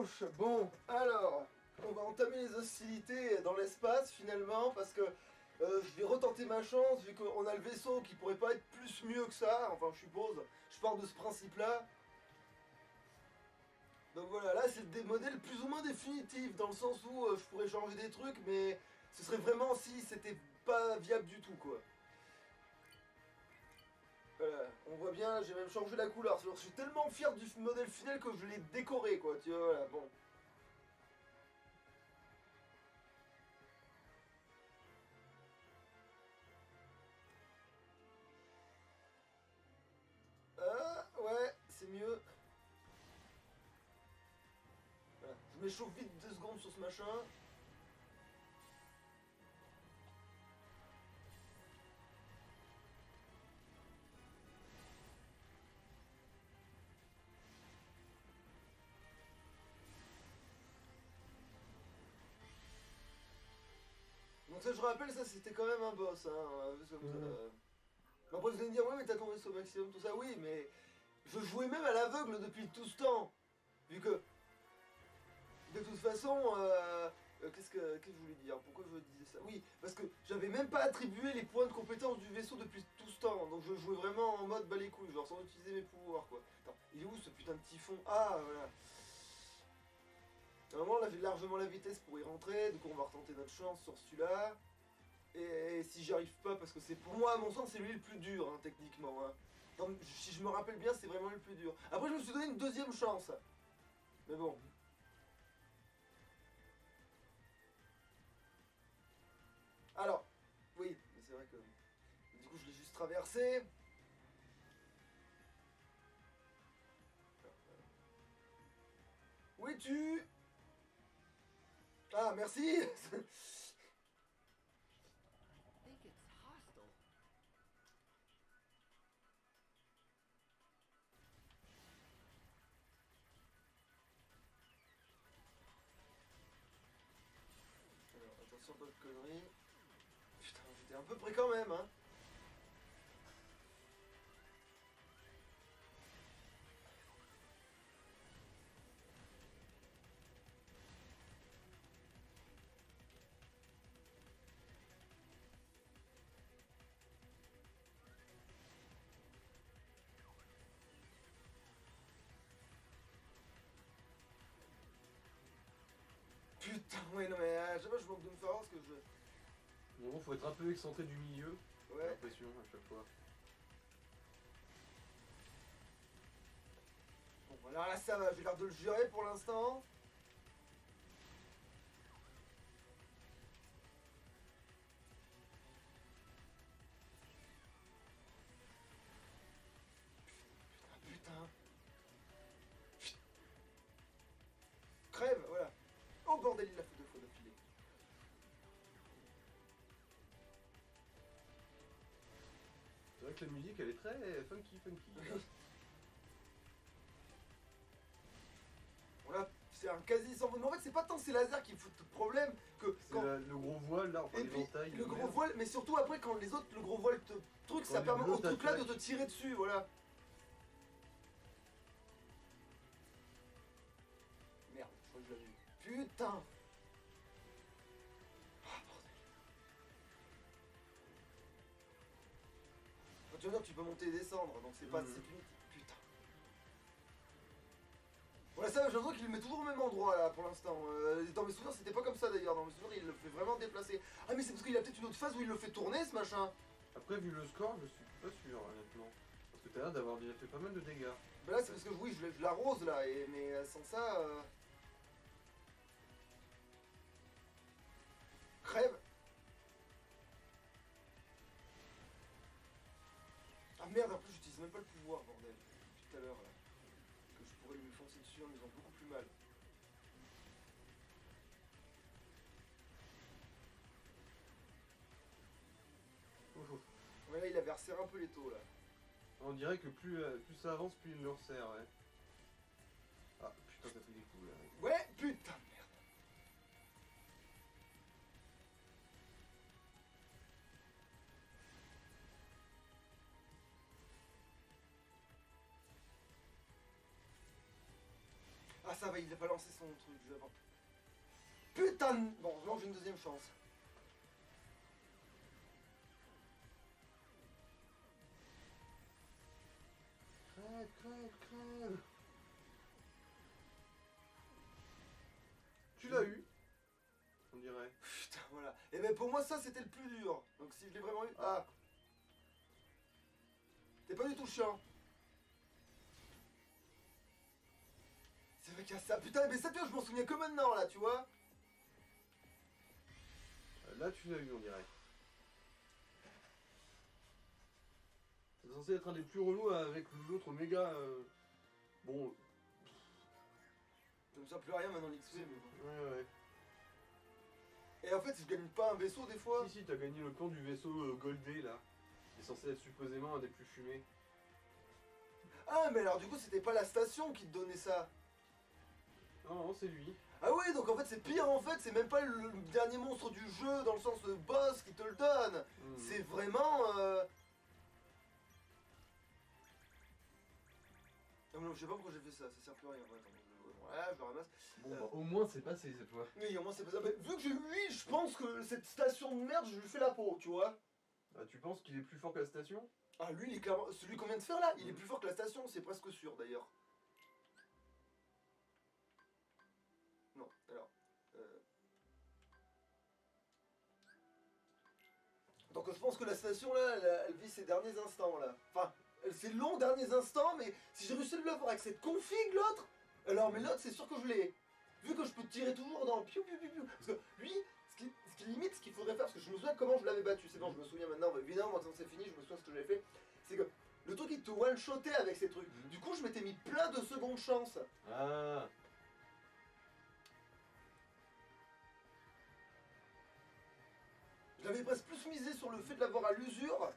Ouf, bon, alors, on va entamer les hostilités dans l'espace finalement parce que je vais retenter ma chance vu qu'on a le vaisseau qui pourrait pas être plus mieux que ça, enfin je suppose, je pars de ce principe-là. Donc voilà, là c'est des modèles plus ou moins définitifs dans le sens où je pourrais changer des trucs mais ce serait vraiment si c'était pas viable du tout quoi. Voilà, on voit bien, j'ai même changé la couleur, je suis tellement fier du modèle final que je l'ai décoré quoi, tu vois, voilà, bon. Ouais, c'est mieux. Voilà. Je m'échauffe vite 2 secondes sur ce machin. Donc ça je rappelle, ça c'était quand même un boss, hein. Après vous allez me dire, ouais mais t'as ton vaisseau maximum, tout ça, oui, mais je jouais même à l'aveugle depuis tout ce temps. Vu que, de toute façon, qu'est-ce que je voulais dire? Pourquoi je disais ça? Oui, parce que j'avais même pas attribué les points de compétence du vaisseau depuis tout ce temps. Donc je jouais vraiment en mode bas les couilles, genre sans utiliser mes pouvoirs quoi. Attends, il est où ce putain de typhon? Ah voilà. À un moment là j'ai largement la vitesse pour y rentrer, donc on va retenter notre chance sur celui-là. Et si j'y arrive pas, parce que c'est pour moi à mon sens c'est lui le plus dur hein, techniquement. Hein. Donc, si je me rappelle bien c'est vraiment le plus dur. Après je me suis donné une deuxième chance. Mais bon. Alors, oui, mais c'est vrai que... Du coup je l'ai juste traversé. Où es-tu? Ah merci. Think it's hostile. Alors, attention, pas de conneries. Putain, j'étais un peu près quand même, hein. Putain, ouais, non mais à chaque fois je manque de me faire voir parce que je... Bon, faut être un peu excentré du milieu, j'ai Ouais. l'impression à chaque fois. Bon, alors là ça va, j'ai l'air de le gérer pour l'instant. Putain. Crève, voilà. Oh bordel, il l'a fait 2 fois d'affilée. C'est vrai que la musique elle est très funky. Voilà, c'est un quasi sans... Mais en fait c'est pas tant ces lasers qui foutent problème que... C'est Quand... le gros voile là, enfin Et puis, l'éventail. le gros voile, mais surtout après quand les autres, le gros voile te... truc, ça du permet bleu au truc là de t'attaque. te tirer dessus, voilà. Merde, je crois que je l'avais eu. Putain. Ah bordel. Enfin, tu vas dire, tu peux monter et descendre, donc c'est pas... c'est punitif. Putain. Voilà ça, j'ai l'impression qu'il le met toujours au même endroit là pour l'instant. Dans mes souvenirs c'était pas comme ça d'ailleurs, dans mes souvenirs il le fait vraiment déplacer. Ah mais c'est parce qu'il a peut-être une autre phase où il le fait tourner ce machin. Après vu le score, je suis pas sûr honnêtement. Parce que t'as l'air d'avoir déjà fait pas mal de dégâts. Bah là c'est parce que oui je l'arrose là, mais sans ça... Crève. Ah merde, en plus j'utilise même pas le pouvoir bordel. Depuis tout à l'heure là. Que je pourrais lui foncer dessus en lui faisant beaucoup plus mal. Ouais là il avait resserré un peu les taux là. On dirait que plus ça avance, plus il le resserre, ouais. Ah putain, t'as fait des coups là. Ouais, putain de merde. Ah ça va, il a pas lancé son truc, je vais avoir... Putain de... Bon, non, j'ai une deuxième chance. Crève, crève, crève. Tu l'as eu, on dirait. Putain, voilà. Et ben pour moi, ça, c'était le plus dur. Donc si je l'ai vraiment eu... Ah. T'es pas du tout chiant. C'est vrai qu'il y a ça. Putain, mais ça, tu vois, je m'en souviens que maintenant, là, tu vois. Là, tu l'as eu, on dirait. C'est censé être un des plus relous avec l'autre méga. Bon. Ça me sert plus à rien maintenant, l'XP, mais bon. Ouais. Et en fait, je gagne pas un vaisseau, des fois. Si, t'as gagné le camp du vaisseau Goldé, là. Qui est censé être supposément un des plus fumés. Ah, mais alors, du coup, c'était pas la station qui te donnait ça. Non, c'est lui. Ah oui, donc en fait, c'est pire, en fait. C'est même pas le dernier monstre du jeu, dans le sens de boss, qui te le donne. C'est vraiment... Ah non, je sais pas pourquoi j'ai fait ça, ça sert plus à rien. Ouais, attends, voilà, je le ramasse. Bon, bah, au moins, c'est passé cette fois. Oui, au moins c'est pas ça. Mais vu que j'ai eu lui, je pense que cette station de merde, je lui fais la peau, tu vois. Ah, tu penses qu'il est plus fort que la station? Ah, lui, il est clairement. Celui qu'on vient de faire là, il est plus fort que la station, c'est presque sûr d'ailleurs. Non, alors. Donc je pense que la station là, elle vit ses derniers instants là. Enfin, ses longs derniers instants, mais si j'ai réussi à l'avoir avec cette config l'autre, alors mais l'autre c'est sûr que je l'ai. Vu que je peux tirer toujours dans piou piou piou piou. Parce que lui, ce qui limite, ce qu'il faudrait faire, parce que je me souviens comment je l'avais battu, c'est bon, je me souviens maintenant, évidemment, maintenant c'est fini, je me souviens ce que j'avais fait. C'est que le truc il te one-shotait avec ces trucs. Du coup, je m'étais mis plein de secondes chances. Ah. J'avais presque plus misé sur le fait de l'avoir à l'usure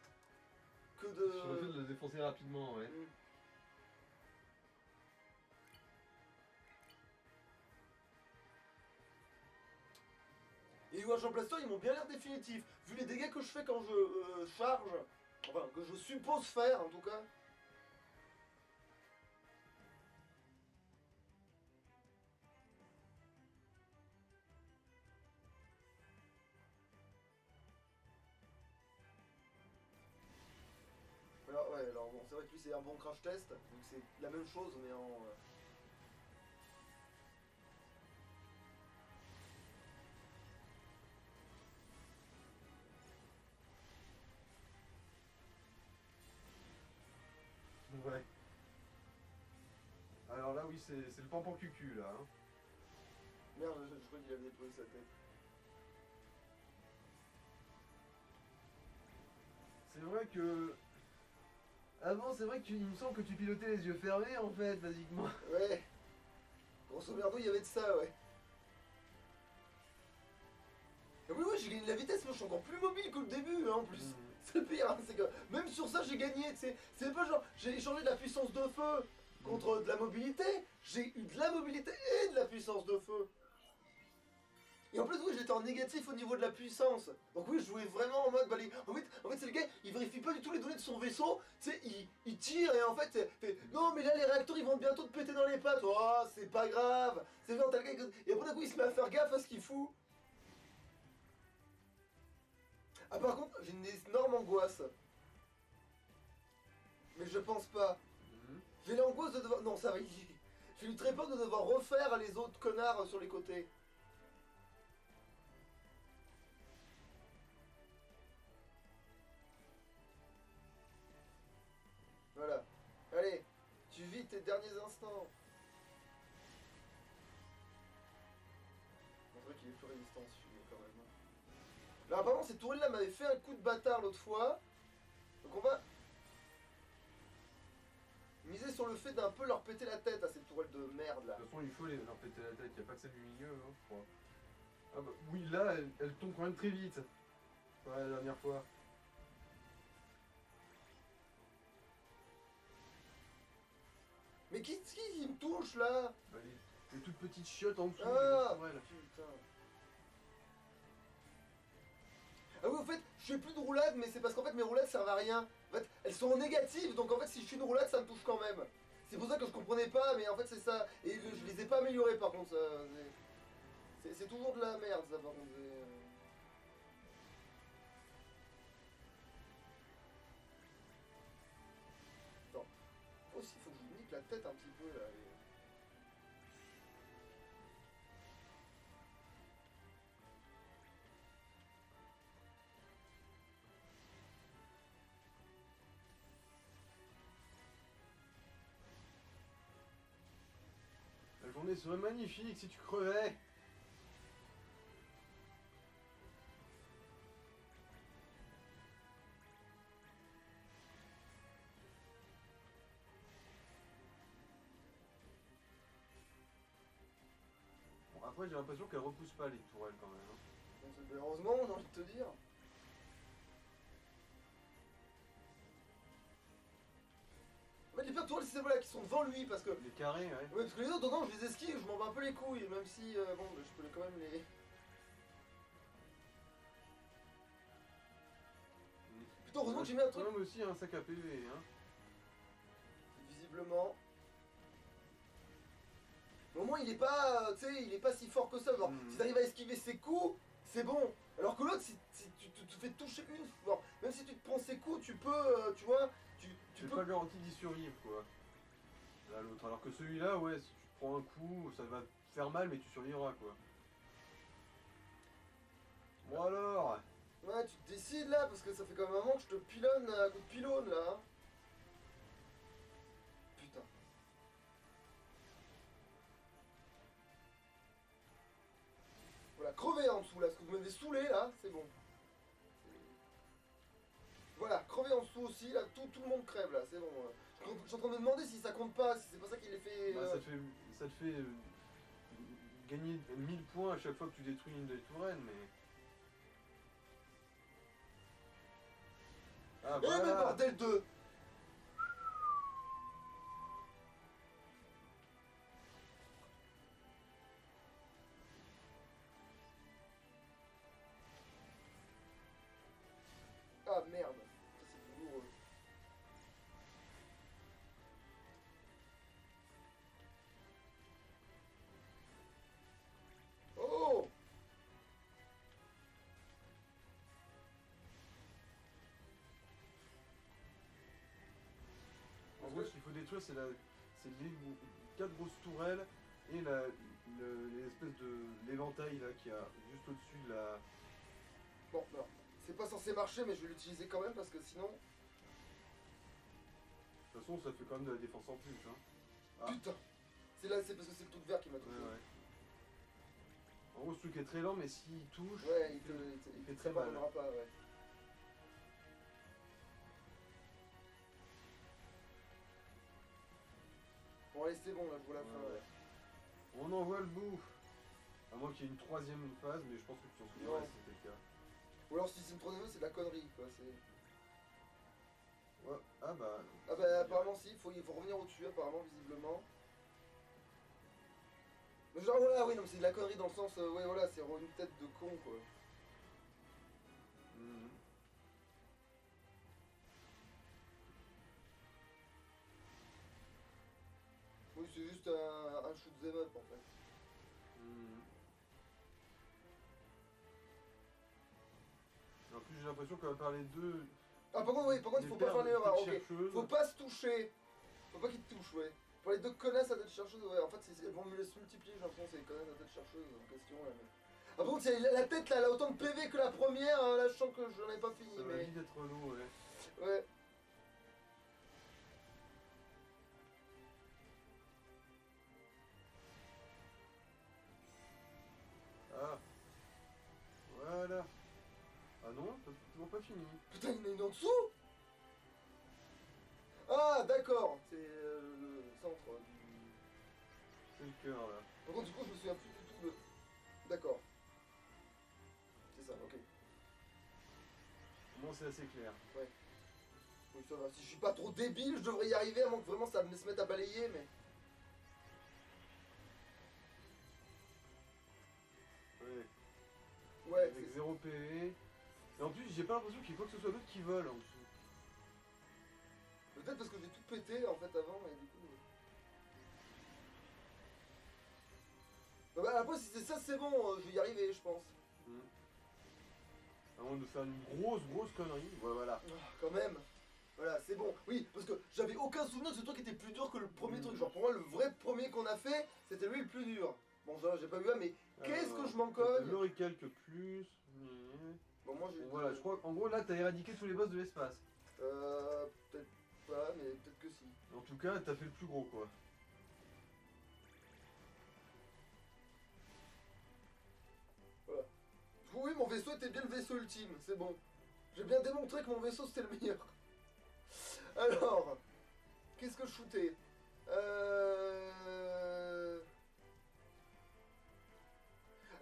que de. Sur le fait de le défoncer rapidement, ouais. Et les Watch Blaster, ils m'ont bien l'air définitifs. Vu les dégâts que je fais quand je charge, enfin, que je suppose faire en tout cas. Alors, ouais, alors bon, c'est vrai que lui c'est un bon crash test, donc c'est la même chose mais en. Ouais. Alors là, oui, c'est le pampan cucu, là. Hein. Merde, je crois qu'il avait déposé sa tête. C'est vrai que... Avant, c'est vrai qu'il me semble que tu pilotais les yeux fermés, en fait, basiquement. Ouais. Grosso merdo, il y avait de ça, ouais. Et oui, oui, j'ai gagné de la vitesse, moi je suis encore plus mobile que le début, hein, en plus. C'est le pire, hein, c'est que même sur ça j'ai gagné, tu sais. C'est pas genre, j'ai échangé de la puissance de feu contre de la mobilité. J'ai eu de la mobilité et de la puissance de feu. Et en plus, oui, j'étais en négatif au niveau de la puissance. Donc oui, je jouais vraiment en mode, bah, en fait c'est le gars, il vérifie pas du tout les données de son vaisseau. Tu sais, il tire et en fait, non mais là les réacteurs ils vont bientôt te péter dans les pattes. Oh, c'est pas grave. C'est vrai, t'as le gars, et après d'un coup il se met à faire gaffe à ce qu'il fout. Ah par contre, j'ai une énorme angoisse. Mais je pense pas. J'ai l'angoisse de devoir... Non, ça va, j'ai eu très peur de devoir refaire les autres connards sur les côtés. Voilà. Allez, tu vis tes derniers instants. On dirait qu'il est plus résistant celui-là quand même. Là apparemment ces tourelles là m'avaient fait un coup de bâtard l'autre fois. Donc on va miser sur le fait d'un peu leur péter la tête à ces tourelles de merde là. De toute façon, il faut les leur péter la tête, il n'y a pas que celle du milieu, hein, je crois. Ah bah, oui, là, elle tombe quand même très vite. Ouais, la dernière fois. Mais qui me touche là? Bah, les toutes petites chiottes en dessous. Ah Ouais, putain. Ah oui, en fait, je fais plus de roulade, mais c'est parce qu'en fait mes roulades servent à rien. En fait, elles sont en négative, donc en fait si je fais une roulade, ça me touche quand même. C'est pour ça que je comprenais pas, mais en fait c'est ça. Et je les ai pas améliorés par contre. C'est toujours de la merde ça par contre. Attends. Aussi, faut que je lui nique la tête un petit peu là. La journée serait magnifique si tu crevais. Bon, après, j'ai l'impression qu'elle repousse pas les tourelles quand même. Hein. Heureusement, j'ai envie de te dire. En fait, les pires tourelles, c'est voilà qui sont devant lui parce que. Les carrés, ouais. Ouais, parce que les autres, non, je les esquive, je m'en bats un peu les couilles, même si, bon, je peux quand même les. Putain, heureusement que j'ai mis un truc. Toi-même aussi un sac à PV, hein. Visiblement. Mais au moins, il est pas, tu sais, il est pas si fort que ça. Genre, si t'arrives à esquiver ses coups, c'est bon. Alors que l'autre, si tu te fais toucher une fois, même si tu te prends ses coups, tu peux, tu vois, tu C'est peux. pas garanti d'y survivre, quoi. Là, l'autre. Alors que celui-là, ouais, si tu te prends un coup, ça va te faire mal, mais tu survivras, quoi. Bon alors. Ouais, tu te décides là, parce que ça fait quand même un moment que je te pilonne à coup de pylône là. Putain. Voilà, crever en dessous là, parce que vous m'avez saoulé là, c'est bon. Voilà, crever en dessous aussi, là, tout le monde crève là, c'est bon. Je suis en train de me demander si ça compte pas, si c'est pas ça qui les fait. Bah, ça te fait gagner 1000 points à chaque fois que tu détruis une des tourelles, mais. Ah, Eh mais voilà. bordel de. Ah merde, ça c'est douloureux. Oh. En gros, ce qu'il faut détruire, c'est les 4 grosses tourelles et les espèces de l'éventail là qui a juste au-dessus de la. Bon, alors, c'est pas censé marcher, mais je vais l'utiliser quand même parce que sinon. De toute façon, ça fait quand même de la défense en plus. Hein. Ah. Putain. C'est là, c'est parce que c'est le truc vert qui m'a Ouais, touché. ouais. En gros, ce truc est très lent, mais s'il touche, Ouais, il fait très très mal. pardonnera pas, ouais. Bon, allez, c'est bon, là, je vois la fin. Ouais. On en voit le bout. À moins qu'il y ait une troisième phase, mais je pense que tu t'en souviendras Non. si c'était le cas. Ou alors, si c'est une troisième, c'est de la connerie, quoi. Ouais. Ah bah. Ah bah, apparemment, si, il faut revenir au-dessus, apparemment, visiblement. Mais genre, voilà, oui, non, mais c'est de la connerie dans le sens, ouais, voilà, c'est une tête de con, quoi. Mhm. Oui, c'est juste un shoot them up, en fait. Mhm. En plus, j'ai l'impression qu'on va parler d'eux. Ah, par contre, oui, par contre, il faut pas faire l'erreur, ok. Chercheuse. Faut pas se toucher. Faut pas qu'ils te touchent, ouais. Pour les deux connasses à tête chercheuse, ouais, en fait, elles vont me se multiplier, j'ai l'impression, c'est les connasses à tête chercheuse en question, là. Mais... Ah, par contre, la tête, là, elle a autant de PV que la première, là, je sens que j'en ai pas fini, Ça va mais... vite être lourd, ouais. Ouais. Ah. Voilà. Ah non, t'as toujours pas fini. Putain, il y en a une en dessous. Ah, d'accord, c'est le centre du... C'est le cœur là. Par contre, du coup, je me souviens plus du tout de... D'accord. C'est ça, ok. Au moins, c'est assez clair. Oui, ça va. Si je suis pas trop débile, je devrais y arriver, à moins que vraiment ça me se mette à balayer, mais... Ouais. Ouais, Avec c'est... 0 PV. Et en plus, j'ai pas l'impression qu'il y ait quoi que ce soit d'autre qui vole en dessous. Peut-être parce que j'ai tout pété, en fait, avant, et du coup... Bah après si c'est ça c'est bon, je vais y arriver je pense. Avant de faire une grosse connerie. Voilà. Ah, quand même. Voilà, c'est bon. Oui, parce que j'avais aucun souvenir de ce truc qui était plus dur que le premier Mm. truc. Genre pour moi le vrai premier qu'on a fait, c'était lui le plus dur. Bon ça j'ai pas eu un mais qu'est-ce que je m'en cogne. Le recalque plus. Bon moi j'ai... Bon, voilà, je crois qu'en gros là t'as éradiqué tous les boss de l'espace. Peut-être pas, mais peut-être que si. En tout cas, t'as fait le plus gros quoi. Oui, mon vaisseau était bien le vaisseau ultime, c'est bon. J'ai bien démontré que mon vaisseau c'était le meilleur. Alors, qu'est-ce que je shootais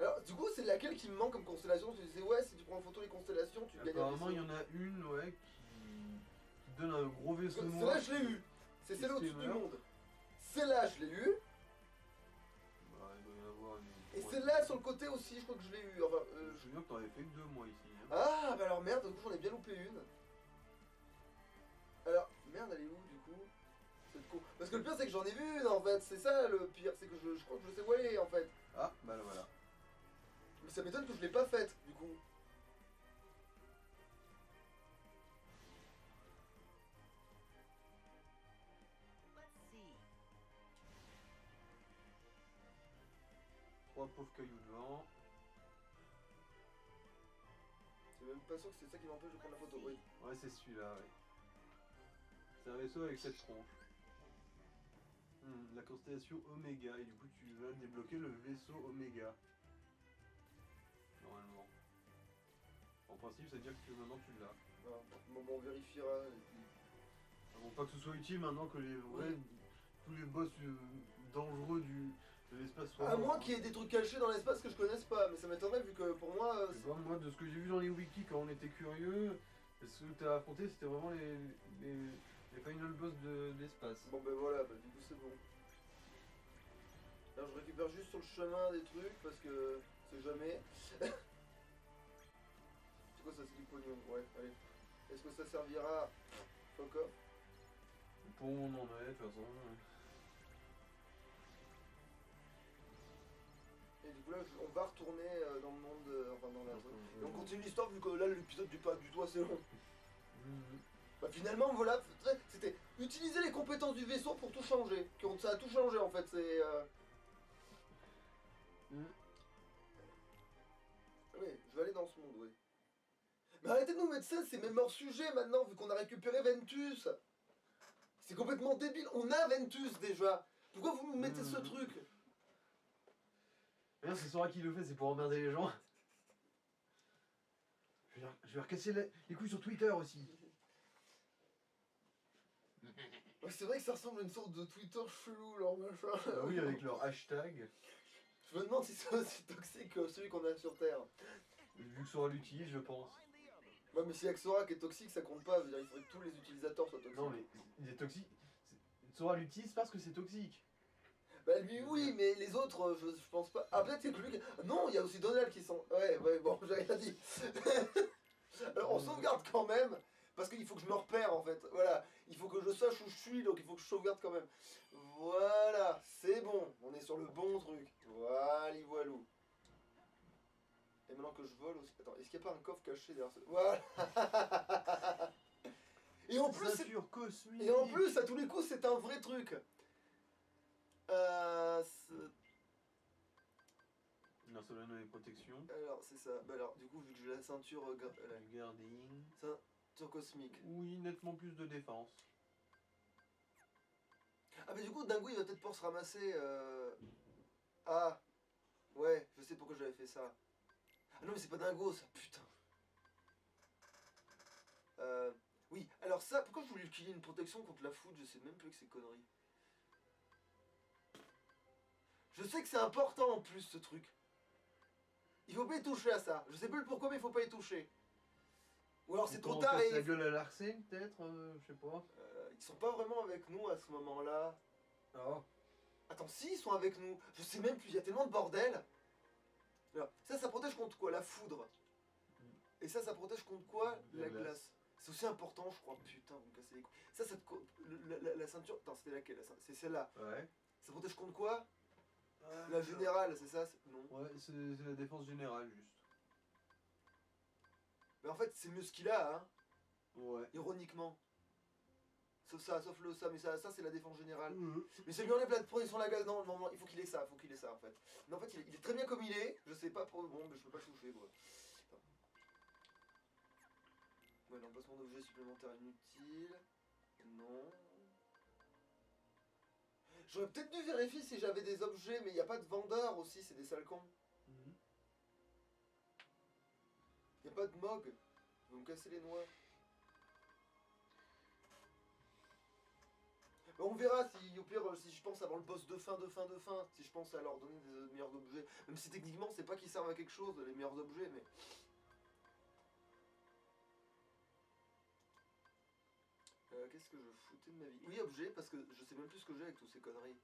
Alors, du coup, c'est laquelle qui me manque comme constellation? Tu disais, ouais, si tu prends en photo les constellations, tu gagnes un Apparemment, il y vaisseau. en a une, ouais, qui donne un gros Parce vaisseau que noir. celle-là, je l'ai eu. C'est celle au-dessus du Steamer. monde. Celle-là, je l'ai eu. Bah, il doit y en avoir une. Et Ouais. celle-là, sur le côté aussi, je crois que je l'ai eu. Enfin, Je me souviens que t'en avais fait que deux, moi, ici. Hein. Ah, bah alors merde, du coup, j'en ai bien loupé une. Alors, merde, elle est où, du coup? C'est con. Parce que le pire, c'est que j'en ai vu une, en fait. C'est ça, le pire. C'est que je crois que je sais où elle est, en fait. Ah, bah là, voilà. Mais ça m'étonne que je l'ai pas faite, du coup. Let's see. Trois pauvres cailloux devant. C'est même pas sûr que c'est ça qui m'empêche de prendre la photo, oui. Ouais, c'est celui-là, ouais. C'est un vaisseau avec cette tronche. La constellation Oméga, et du coup, tu vas débloquer le vaisseau Oméga. Normalement. En principe, ça veut dire que maintenant tu l'as. Voilà. Bon, on vérifiera. Bon, pas que ce soit utile maintenant que les vrais, tous les boss dangereux de l'espace soient À morts, moins hein. qu'il y ait des trucs cachés dans l'espace que je connaisse pas, mais ça m'étonnerait vu que pour moi. Tu vois, moi, de ce que j'ai vu dans les wikis quand on était curieux, ce que t'as affronté, c'était vraiment les final boss de l'espace. Bon, ben voilà, bah, du coup, c'est bon. Alors, je récupère juste sur le chemin des trucs parce que c'est jamais. C'est quoi ça, c'est du pognon? Ouais, allez. Est-ce que ça servira? Fuck off. Pour où on en est, de toute façon. Et du coup, là, on va retourner dans le monde. Enfin, dans la truc. Et on continue l'histoire vu que là, l'épisode du pas du tout assez long. Bah, finalement, voilà, c'était utiliser les compétences du vaisseau pour tout changer. Ça a tout changé en fait, c'est. Oui, je vais aller dans ce monde, oui. Mais arrêtez de nous mettre ça, c'est même hors sujet maintenant, vu qu'on a récupéré Ventus. C'est complètement débile, on a Ventus déjà. Pourquoi vous nous mettez ce truc? Rien, c'est Sora qui le fait, c'est pour emmerder les gens. Je vais recasser les couilles sur Twitter aussi. Ouais, c'est vrai que ça ressemble à une sorte de Twitter chelou, leur machin. Ah oui, avec leur hashtag. Je me demande si c'est aussi toxique que celui qu'on a sur Terre. Vu que Sora l'utilise, je pense. Ouais, mais si Axora qui est toxique, ça compte pas. Je veux dire, il faudrait que tous les utilisateurs soient toxiques. Non, mais il est toxique. Sora l'utilise parce que c'est toxique. Bah lui oui, mais les autres, je pense pas. Ah peut-être qu'il y a que lui qui... Non, il y a aussi Donald qui sont... Ouais, bon, j'ai rien dit. Alors on sauvegarde quand même, parce qu'il faut que je me repère en fait. Voilà, il faut que je sache où je suis, donc il faut que je sauvegarde quand même. Voilà, c'est bon, on est sur le bon truc. Voilà, voilou. Et maintenant que je vole aussi... Attends, est-ce qu'il n'y a pas un coffre caché derrière ce... Voilà. Et en plus, Ceinture cosmique. et en plus, à tous les coups, c'est un vrai truc. Non, ça donne les protections. Alors, c'est ça. Bah alors, du coup, vu que j'ai la ceinture... Guarding. ceinture cosmique. Oui, nettement plus de défense. Ah, mais du coup, Dingo, il va peut-être pouvoir se ramasser... Ah. Ouais, je sais pourquoi j'avais fait ça. Ah non, mais c'est pas Dingo, ça, putain. Oui, alors ça, pourquoi je voulais qu'il y ait une protection contre la foudre? Je sais même plus que c'est conneries. Je sais que c'est important en plus, ce truc. Il faut pas y toucher à ça. Je sais plus le pourquoi, mais il faut pas y toucher. Ou alors c'est trop tard et... La gueule à Larcé, peut-être, je sais pas. Ils sont pas vraiment avec nous à ce moment-là. Ah. Attends, si, ils sont avec nous. Je sais même plus, il y a tellement de bordel. Alors, ça protège contre quoi? La foudre. Et ça protège contre quoi? La glace. C'est aussi important, je crois. Putain, vous me cassez les couilles. Ça la ceinture... Attends, c'était laquelle? C'est celle-là. Ouais. Ça protège contre quoi? La générale, c'est ça? Non. Ouais, c'est la défense générale, juste. Mais en fait, c'est mieux ce qu'il a, hein, Ouais. ironiquement. Sauf ça, sauf ça, mais ça c'est la défense générale. Mhm. Mais ça lui enlève la protection de la gaz. Non, non, non, il faut qu'il ait ça, en fait. Mais en fait, il est très bien comme il est. Je sais pas pour. Bon, mais je peux pas le toucher, moi. Ouais, l'emplacement d'objets supplémentaires inutile. Non. J'aurais peut-être dû vérifier si j'avais des objets, mais il n'y a pas de vendeur aussi, c'est des sales cons. Mhm. Il n'y a pas de mog. Ils vont me casser les noix. Bah, on verra si, au pire, si je pense avant le boss de fin, si je pense à leur donner des meilleurs objets. Même si techniquement, c'est pas qu'ils servent à quelque chose, les meilleurs objets, mais. Qu'est-ce que je foutais de ma vie? Oui, objet, parce que je sais même plus ce que j'ai avec toutes ces conneries.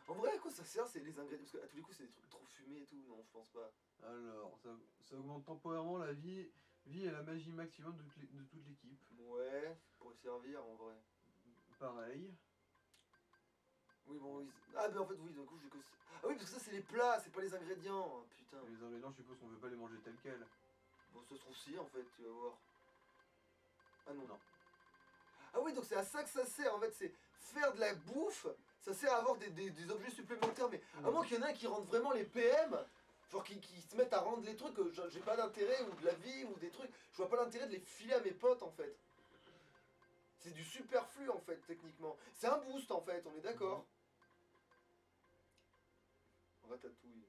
En vrai, à quoi ça sert, c'est les ingrédients? Parce qu'à tous les coups, c'est des trucs trop fumés et tout. Non, je pense pas. Alors, ça augmente temporairement la vie et la magie maximum de toute l'équipe. Ouais, pour servir en vrai. Pareil. Oui, bon, oui. Ah, mais en fait, oui, d'un coup, j'ai que. Ah, oui, parce que ça, c'est les plats, c'est pas les ingrédients. Ah, putain. Et les ingrédients, je suppose qu'on veut pas les manger tels quels. Bon, ça se trouve si, en fait, tu vas voir. Ah non. Non. Ah oui, donc c'est à ça que ça sert, en fait, c'est faire de la bouffe, ça sert à avoir des objets supplémentaires, mais à moins qu'il y en ait un qui rende vraiment les PM, genre qui se mettent à rendre les trucs, j'ai pas d'intérêt, ou de la vie, ou des trucs, je vois pas l'intérêt de les filer à mes potes, en fait. C'est du superflu, en fait, techniquement. C'est un boost, en fait, on est d'accord. Ratatouille.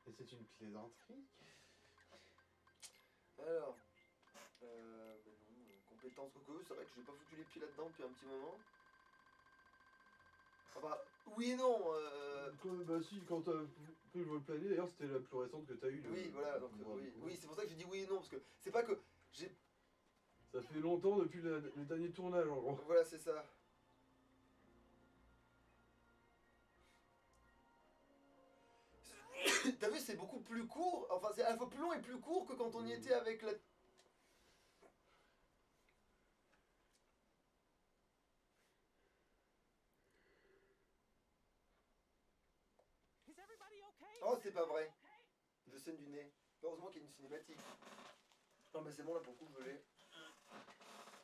Et c'est une plaisanterie. Alors, ben non, compétences coco, c'est vrai que j'ai pas foutu les pieds là-dedans depuis un petit moment. Enfin, oui et non. Bah si, quand t'as pris le vol plané, d'ailleurs c'était la plus récente que t'as eu. Oui, voilà, donc oui, c'est pour ça que j'ai dit oui et non, parce que c'est pas que j'ai. Ça fait longtemps depuis le dernier tournage en gros. Voilà, c'est ça. T'as vu, c'est beaucoup plus court, enfin c'est à la fois plus long et plus court que quand on y était avec la. Is everybody okay? Oh, c'est pas vrai. Je saigne du nez. Heureusement qu'il y a une cinématique. Non, mais c'est bon là pour le coup, je l'ai.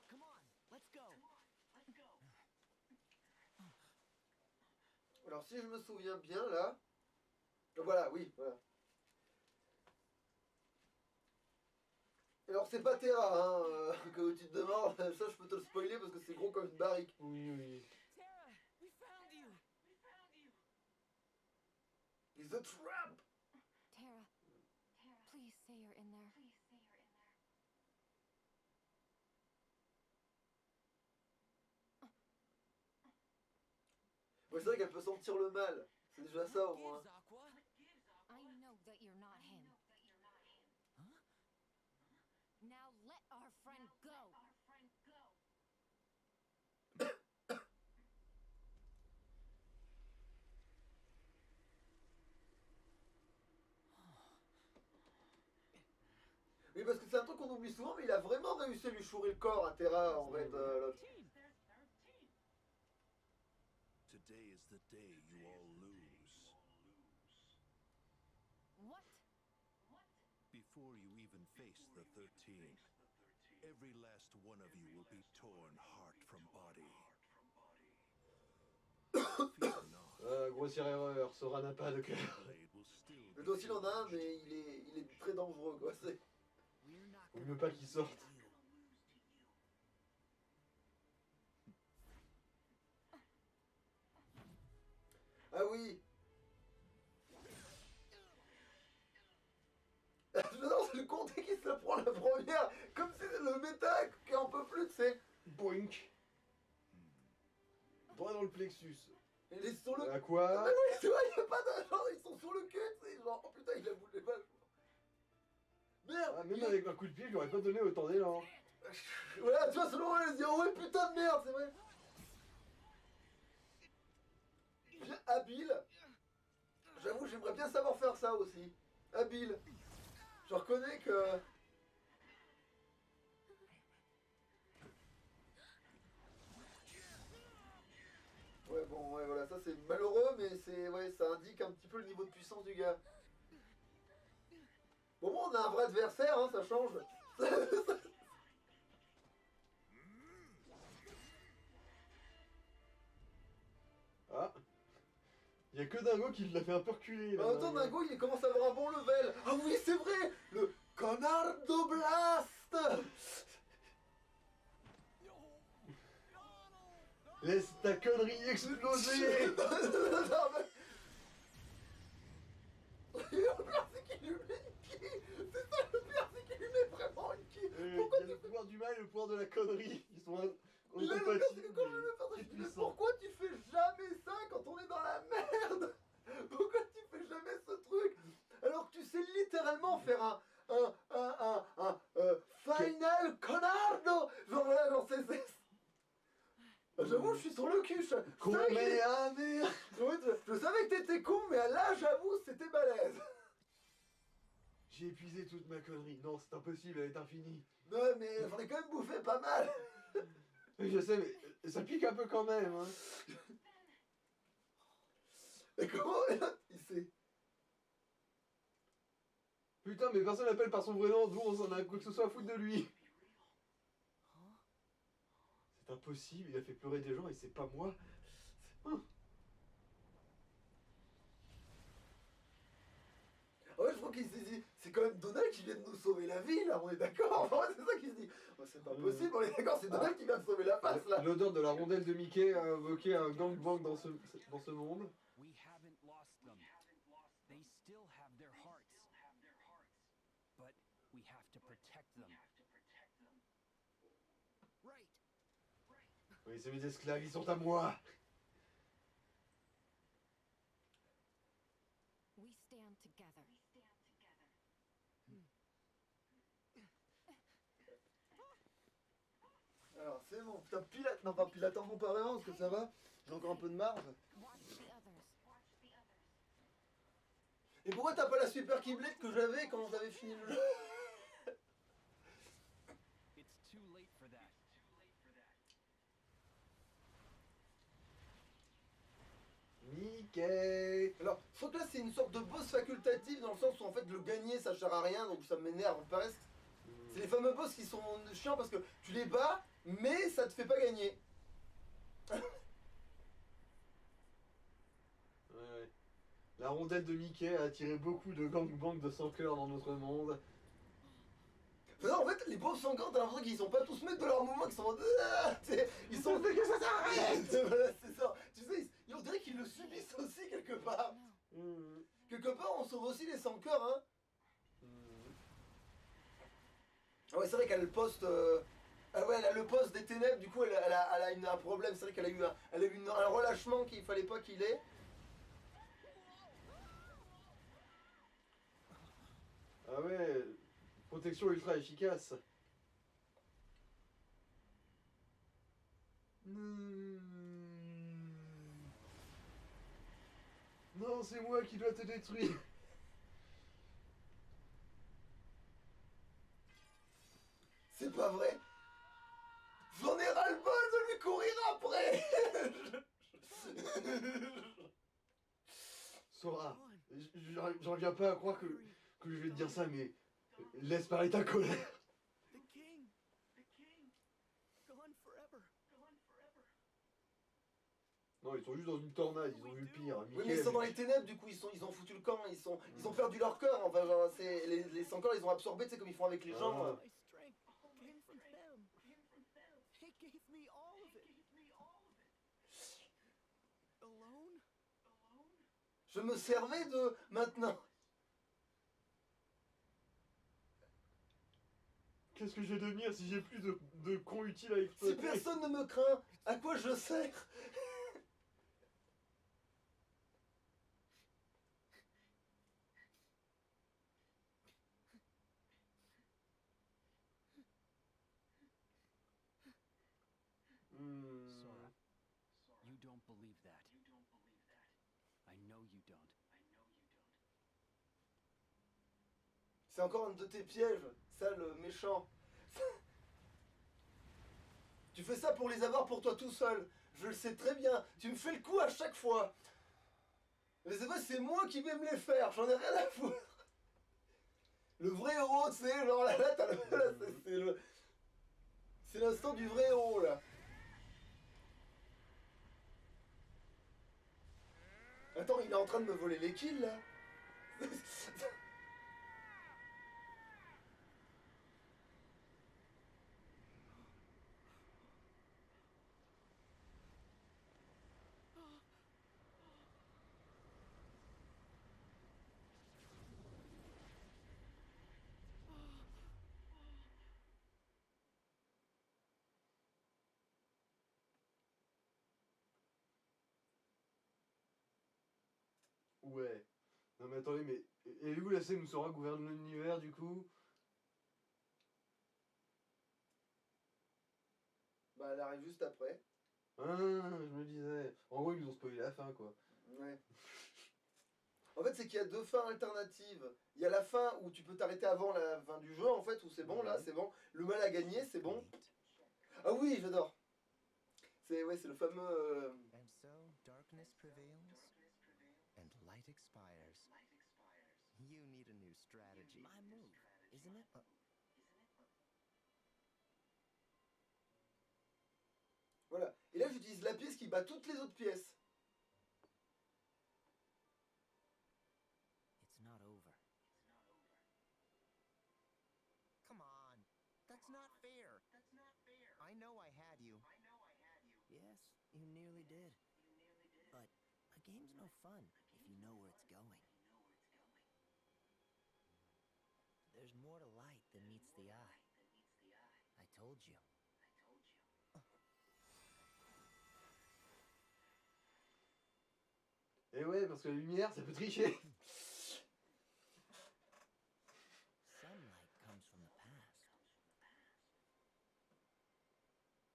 Come on, let's go. Alors, si je me souviens bien là. Voilà, oui, voilà. Alors, c'est pas Terra, hein, que tu te demandes. Ça, je peux te le spoiler parce que c'est gros comme une barrique. Oui, oui. Tara, we found you. It's a trap! Tara, please say you're in there. Ouais, c'est vrai qu'elle peut sentir le mal. C'est déjà ça au moins. Gives, Aqua? I know that you're not him. Huh? Now let our friend go. Oui, parce que c'est un truc qu'on oublie souvent, mais il a vraiment réussi à lui chourer le corps à Terra en fait. L'autre. Today is the day you all lose. What? Before you even face the 13, every last one of you will be torn heart from body. Fear not. Grossière erreur, Sora n'a pas de cœur. Blade will still Le be dos il en a un, your mais il est très dangereux quoi. C'est. We're not On gonna veut pas qu'il sorte. Ah oui. Non, c'est le comté qui se la prend la première. Comme c'est le méta qui en peut plus, tu sais. Boink. Droit dans le plexus. Il est sur le. À Ah quoi? oui, tu vois, il y a pas de. Genre, ils sont sur le cul, tu sais. Genre, oh putain, il a boulé vachement. Merde! Ah, même il- avec un coup de pied, je lui aurais pas donné autant d'élan. Voilà, tu vois, selon elle se dit, oh ouais, putain de merde, c'est vrai. Bien habile. J'avoue, j'aimerais bien savoir faire ça aussi. Habile. Je reconnais que. Ouais, bon, ouais, voilà, ça c'est malheureux, mais c'est ouais, ça indique un petit peu le niveau de puissance du gars. Bon, on a un vrai adversaire, hein, ça change. Ah. Il y a que Dingo qui l'a fait un peu reculer. Là, En même temps, Dingo, il commence à avoir un bon level. Ah oui, c'est vrai, le Conardo Blast. Laisse ta connerie exploser. Non, mais... Et le pire, c'est qu'il lui met une ki. C'est ça le pire, c'est qu'il lui met vraiment une ki. Pourquoi Il y a tu le fais... pouvoir du mal et le pouvoir de la connerie. Ils sont Mais là, le pire, c'est que incompatibles. quand je le fais, mais je dis, mais puissants. pourquoi tu fais jamais ça quand on est dans la merde? Pourquoi tu fais jamais ce truc? Alors que tu sais littéralement faire un final Conardo. Genre là, genre j'avoue, je suis sur le cul. Con, mais ah, merde. Je savais que t'étais con, mais là, j'avoue, c'était balèze. J'ai épuisé toute ma connerie. Non, c'est impossible, elle est infinie. Non, mais j'en ai quand même bouffé pas mal. Je sais, mais ça pique un peu quand même. Hein. Et comment il sait? Putain, mais personne l'appelle par son vrai nom, d'où on s'en a quoi que ce soit à foutre de lui. C'est impossible, il a fait pleurer des gens et c'est pas moi. Ah ouais, je crois qu'il s'est dit, c'est quand même Donald qui vient de nous sauver la vie, là, on est d'accord? Enfin, ouais, c'est ça qu'il se dit. Oh, c'est pas possible, on est d'accord, c'est Donald qui vient de sauver la face, là. L'odeur de la rondelle de Mickey a invoqué un gangbang dans ce monde. We haven't lost them. They still have their hearts. But we have to protect them. Right. Oui, c'est mes esclaves, ils sont à moi. We stand together. Alors, c'est bon, putain, Pilate, non pas Pilate en comparaison, parce que ça va, j'ai encore un peu de marge. Watch the others. Et pourquoi t'as pas la super Keyblade que j'avais quand j'avais fini le jeu? It's too late for that. Mickey. Alors, sauf que là, c'est une sorte de boss facultatif, dans le sens où en fait, le gagner, ça sert à rien, donc ça m'énerve presque. C'est les fameux boss qui sont chiants parce que tu les bats, mais ça te fait pas gagner. Ouais. La rondelle de Mickey a attiré beaucoup de gangbangs de sans cœur dans notre monde. Non, en fait, les boss sanguins, t'as l'impression qu'ils sont pas tous maîtres de leur mouvement, qu'ils sont en mode... Ils sont... que ça s'arrête. Voilà, c'est ça. Tu sais, on dirait qu'ils le subissent aussi quelque part. Quelque part, on sauve aussi les sans-cœurs, hein. Ah ouais, c'est vrai qu'elle a le poste... Ah ouais, elle a le poste des ténèbres, du coup, elle a un problème. C'est vrai qu'elle a eu, un relâchement qu'il fallait pas qu'il ait. Ah ouais, protection ultra efficace. Non, c'est moi qui dois te détruire. C'est pas vrai. J'en ai ras-le-bol de lui courir après. Sora, j'en reviens pas à croire que je vais te dire ça, mais laisse parler ta colère. The king. Gone forever. Non, ils sont juste dans une tornade, ils ont vu pire. Oui, mais ils sont dans les ténèbres, du coup, ils ont foutu le camp, ils ont perdu leur cœur. Enfin, genre, les sans-cœurs, ils ont absorbé, tu sais, comme ils font avec les gens. Ah. My strength came from them. They gave me all of it. Alone? Je me servais de maintenant. Qu'est-ce que je vais devenir si j'ai plus de cons utiles à Si exploiter? personne ne me craint, à quoi je sers? Sora, you don't believe that. I know you don't. C'est encore un de tes pièges, ça le méchant. Tu fais ça pour les avoir pour toi tout seul. Je le sais très bien. Tu me fais le coup à chaque fois. Mais c'est vrai, c'est moi qui vais me les faire. J'en ai rien à foutre. Le vrai héros, tu sais, genre là, t'as là, c'est le... C'est l'instant du vrai héros, là. Attends, il est en train de me voler les kills, là. Ouais. Non mais attendez, mais... Et où la scène où Sora gouverne l'univers, du coup? Bah, elle arrive juste après. Ah, je me disais. En gros, ils nous ont spoilé la fin, quoi. Ouais. En fait, c'est qu'il y a deux fins alternatives. Il y a la fin où tu peux t'arrêter avant la fin du jeu, en fait, où c'est bon, là, c'est bon. Le mal a gagné, c'est bon. Ah oui, j'adore. C'est ouais, c'est le fameux... And so darkness prevails and light expires. You need a new strategy. My move, isn't it? Voilà. Et là, j'utilise la pièce qui bat toutes les autres pièces. It's not over. Come on. That's not fair. I know I had you. Yes, you nearly did. But a game's no fun if you know where it's going. There's more to light than meets the eye. I told you. Et ouais, parce que la lumière, ça peut tricher. Sunlight comes from the past.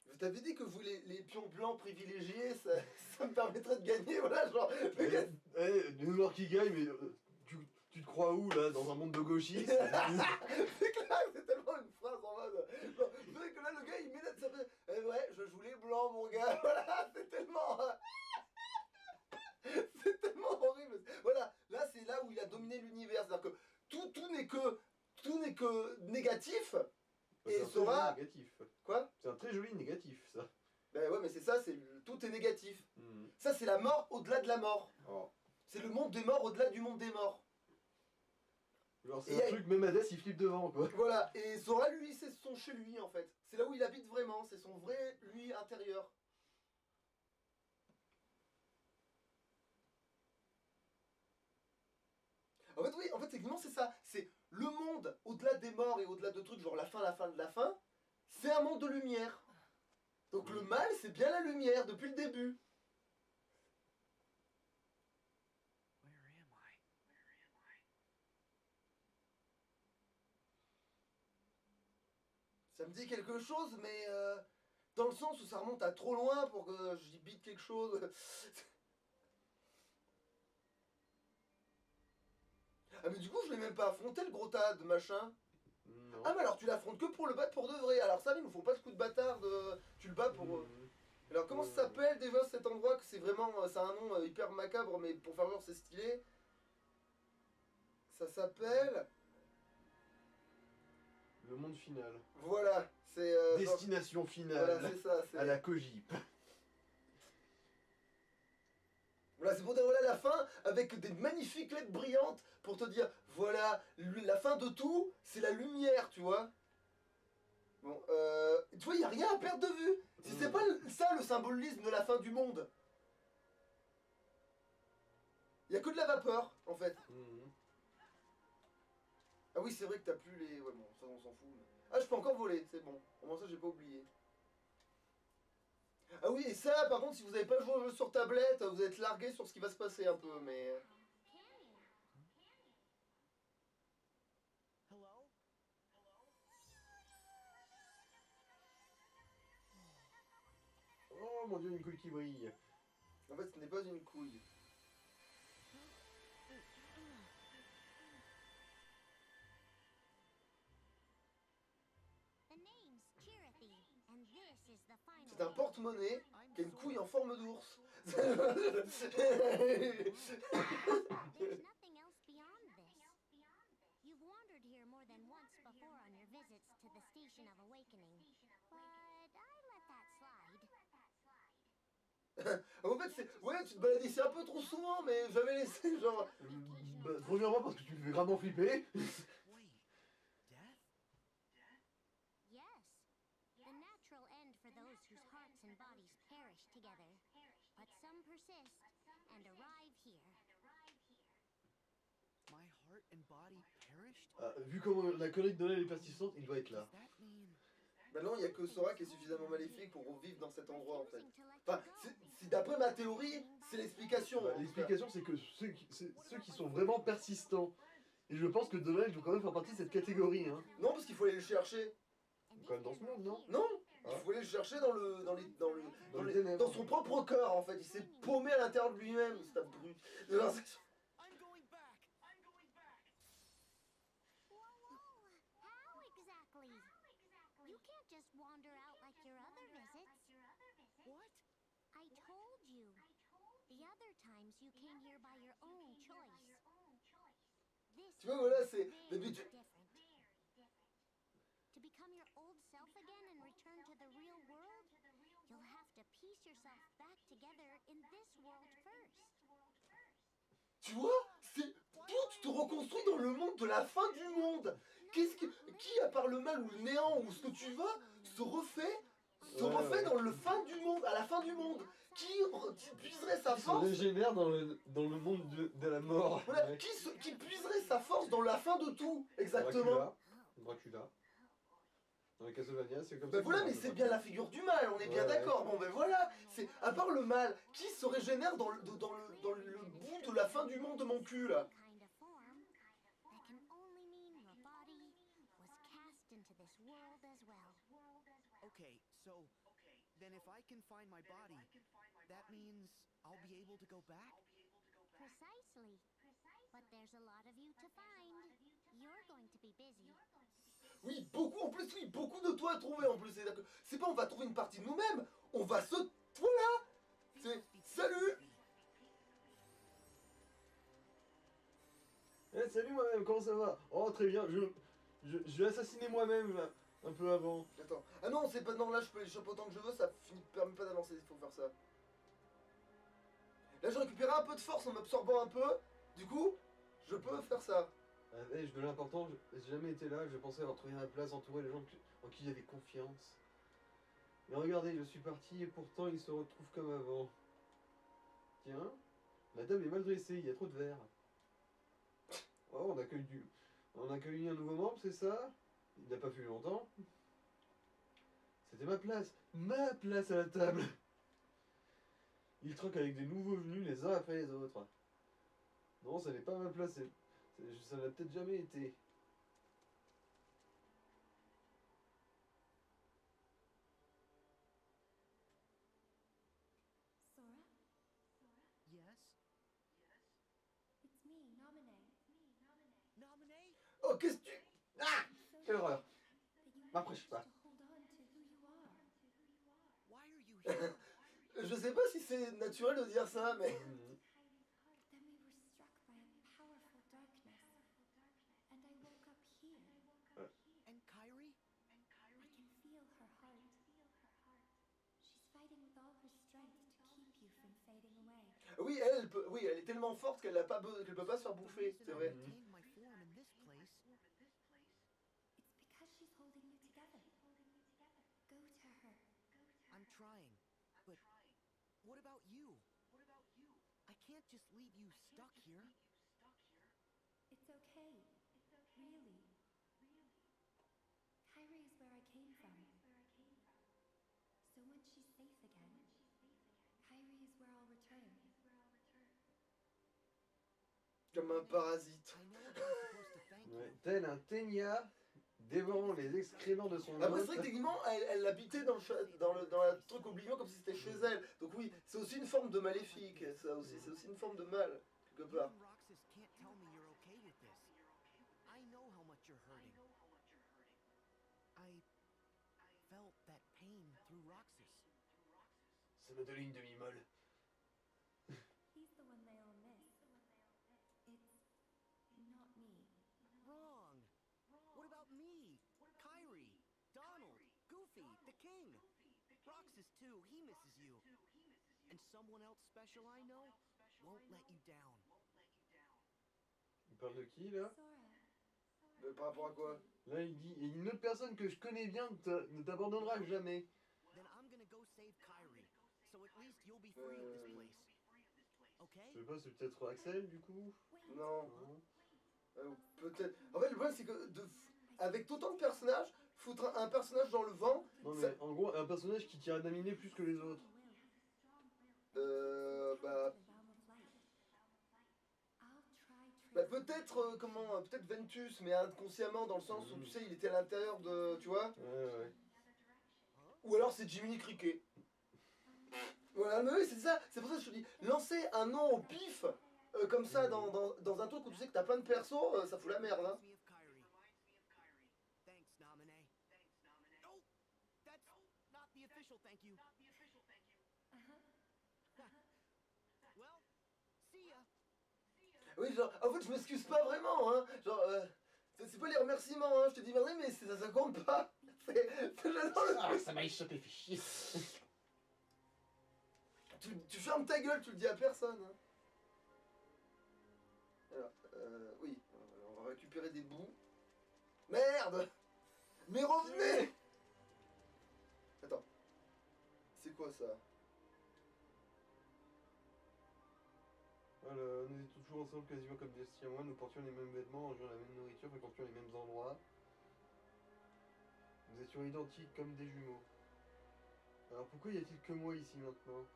Je t'avais dit que vous, les pions blancs privilégiés, ça me permettrait de gagner, voilà, genre... le gars- Les noirs qui gagnent, mais tu te crois où, là? Dans un monde de gauchistes? C'est clair, c'est tellement une phrase en mode... genre, vous savez que là, le gars, il met là, ça fait... ouais, je joue les blancs, mon gars, voilà, c'est tellement... c'est tellement horrible. Voilà, là, c'est là où il a dominé l'univers, c'est-à-dire que tout n'est que négatif, C'est et un très Sora... joli négatif. Quoi? C'est un très joli négatif, ça. Ben ouais, mais c'est ça, tout est négatif. Mhm. Ça, c'est la mort au-delà de la mort. Oh. C'est le monde des morts au-delà du monde des morts. Genre, c'est Et un truc, même Hades, il flippe devant, quoi. Voilà, et Sora, lui, c'est son chez lui, en fait. C'est là où il habite vraiment, c'est son vrai lui intérieur. En fait, oui, en fait, techniquement, c'est ça. C'est le monde au-delà des morts et au-delà de trucs, genre la fin de la fin, c'est un monde de lumière. Donc le mal, c'est bien la lumière depuis le début. Where am I? Ça me dit quelque chose, mais dans le sens où ça remonte à trop loin pour que j'y bite quelque chose. Ah mais du coup je l'ai même pas affronté le gros tas de machin. Non. Ah mais alors tu l'affrontes que pour le battre pour de vrai. Alors ça ils nous font pas ce coup de bâtard de... Tu le bats pour... Mhm. Alors comment ça s'appelle déjà cet endroit que c'est vraiment... Ça a un nom hyper macabre mais pour faire genre c'est stylé. Ça s'appelle... Le monde final. Voilà, c'est... Destination Voilà finale. c'est ça. À la Kojip. Voilà, c'est pour dire voilà la fin avec des magnifiques lettres brillantes pour te dire voilà la fin de tout, c'est la lumière, tu vois. Bon, tu vois, il n'y a rien à perdre de vue. Si c'est pas ça le symbolisme de la fin du monde. Il n'y a que de la vapeur, en fait. Mhm. Ah oui, c'est vrai que t'as plus les... Ouais, bon, ça on s'en fout. Mais... Ah, je peux encore voler, c'est bon. Au moins ça, j'ai pas oublié. Ah oui, et ça, par contre, si vous n'avez pas joué au jeu sur tablette, vous êtes largué sur ce qui va se passer un peu, mais... Hello? Oh mon dieu, une couille qui brille. En fait, ce n'est pas une couille. The name's Chirithy, and this is the final. C'est un porte-monnaie. I'm qui a une couille en forme d'ours. There's nothing else beyond this. You've wandered here more than once before on your visits to the Station of Awakening, but I let that slide. En fait, c'est. Ouais, tu te balades ici un peu trop souvent, mais j'avais laissé genre. Bah, premièrement parce que tu me fais vraiment flipper. Wait, death? Yes, the natural end for those whose hearts and bodies perish together. But some persist and arrive here. My heart and body perished? Ah, vu comment la connerie de Donald est persistante, il doit être là. Does that mean... Maintenant, il n'y a que Sora qui est suffisamment maléfique pour revivre dans cet endroit en fait. Refusing to let Enfin, you go. c'est d'après ma théorie, c'est l'explication. Bah, l'explication c'est que ceux qui sont vraiment persistants. Et je pense que Donald doit quand même faire partie de cette catégorie. Hein. Non, parce qu'il faut aller le chercher. And Quand même if dans ce they're monde, non? here, Non, Ah. il faut aller le chercher dans le, dans les, dans le, Dans les les- ténèbres. dans son propre cœur en fait. Il s'est paumé à l'intérieur de lui-même, c'est un brut. Non, c'est- I'm going back! I'm going back! Whoa, whoa! How exactly? You can't just wander out like your other visits. What? I told you. The other times you came here by your own choice. This Tu vois, voilà, c'est. is very D'habitude. different. To become your old self again and return to the real world, you'll have to piece yourself back together in this world first. Tu vois, c'est. Tout tu te reconstruis dans le monde de la fin du monde. Qu'est-ce que. Qui, à part le mal ou le néant ou ce que tu vas, se refait Ouais. dans le fin du monde, à la fin du monde. Qui puiserait sa Qui se force. régénère dans le monde de la mort. Voilà, Ouais. qui puiserait sa force dans la fin de tout, exactement. Dracula. Dans les Castlevania, c'est comme Ben ça. voilà, qu'on mais appelle c'est ça. bien la figure du mal, on est bien Ouais, d'accord. Bon ben voilà, c'est à part le mal, qui se régénère dans le bout de la fin du monde de mon cul là. Kind of form that can only mean your body was cast into this world as well. Okay, so... Then if I can find my body, that means I'll be able to go back? Precisely. But there's a lot of you to find. You're going to be busy. Oui, beaucoup en plus, oui, beaucoup de toi à trouver en plus. C'est pas on va trouver une partie de nous-mêmes, on va se. Voilà. C'est salut. Eh, salut moi-même, comment ça va? Oh, très bien, je vais assassiner moi-même là, un peu avant. Attends, ah non, c'est pas non là, je peux les choper autant que je veux, ça permet pas d'avancer, il faut faire ça. Là, je récupère un peu de force en m'absorbant un peu. Du coup, je peux faire ça. Je de l'important, j'ai jamais été là, je pensais avoir trouvé ma place, entouré les gens en qui j'avais confiance. Mais regardez, je suis parti et pourtant ils se retrouvent comme avant. Tiens, la table est mal dressée, il y a trop de verre. Oh, on accueille un nouveau membre, c'est ça? Il n'a pas fait longtemps. C'était ma place à la table. Il troque avec des nouveaux venus les uns après les autres. Non, ça n'est pas ma place, ça n'a peut-être jamais été. Sora? Yes? It's me, Naminé. Nominate? Oh, qu'est-ce que tu. Ah! So Quelle horreur. that you M'approche managed pas. to hold on to who you are. Why are you here? Je sais pas si c'est naturel de dire ça, mais. Mhm. But then we were struck by a powerful darkness, and I woke up here. And Kyrie? I can feel her heart. She's fighting with all her strength to keep you from fading away. Oui, elle est tellement forte qu'elle peut pas se faire bouffer, c'est vrai. Maintain my form in this place. It's because she's holding you together. Go to her. I'm trying, but what about you? I can't just leave you stuck here. It's okay. Really. Kyrie is where I came from. So once she's safe again, Kyrie is where I'll return. Comme un parasite. I know that I'm supposed to thank Ouais, you. tel un ténia dévorant les excréments de son Après, c'est hôte. vrai que techniquement, elle habitait dans le truc Oblivion comme si c'était chez elle. Donc, oui, c'est aussi une forme de maléfique, ça aussi. C'est aussi une forme de mal, quelque You part. and Roxas can't tell me you're okay with this. I know how much you're hurting. I felt that pain through Roxas. Ça m'a donné une demi-molle. He's the one they all miss. It's not me. Wrong. What about me? Kyrie, Donald, Goofy, the King. Roxas too, he misses you. And someone else special I know won't let you down. Il parle de qui là? Sora. Par rapport à quoi? Là il dit, et une autre personne que je connais bien ne t'abandonnera jamais. Then I'm gonna go save Kyrie. So at least you'll be free of this place. Okay? Je sais pas, c'est peut-être Axel du coup? Non. Non. Peut-être. En fait, le problème, c'est que avec autant de personnages, foutre un personnage dans le vent, Non mais ça- en gros, un personnage qui tire à Naminé plus que les autres. bah, peut-être, peut-être Ventus, mais inconsciemment, dans le sens où, tu sais, il était à l'intérieur de, tu vois. Ouais. Ou alors c'est Jiminy Cricket. Voilà, mais oui, c'est ça, c'est pour ça que je te dis, lancer un nom au pif, comme ça, dans un truc où tu sais que t'as plein de persos, ça fout la merde, hein. Reminds me of Kyrie. Thanks, Naminé. Oh, that's not the official thank you. Well, see ya. Oui, genre, en fait, je m'excuse pas vraiment, hein. Genre, c'est pas les remerciements, hein. Je te dis merci, mais ça compte pas. J'adore le truc. Ça m'a échappé, fait chier. Tu fermes ta gueule, tu le dis à personne, hein. Alors, oui, on va récupérer des bouts. Merde! Mais revenez! Attends. C'est quoi ça? Voilà, nous étions toujours ensemble quasiment comme des siamois, nous portions les mêmes vêtements, mangeons la même nourriture, fréquentions les mêmes endroits. Nous étions identiques comme des jumeaux. Alors pourquoi y a-t-il que moi ici maintenant?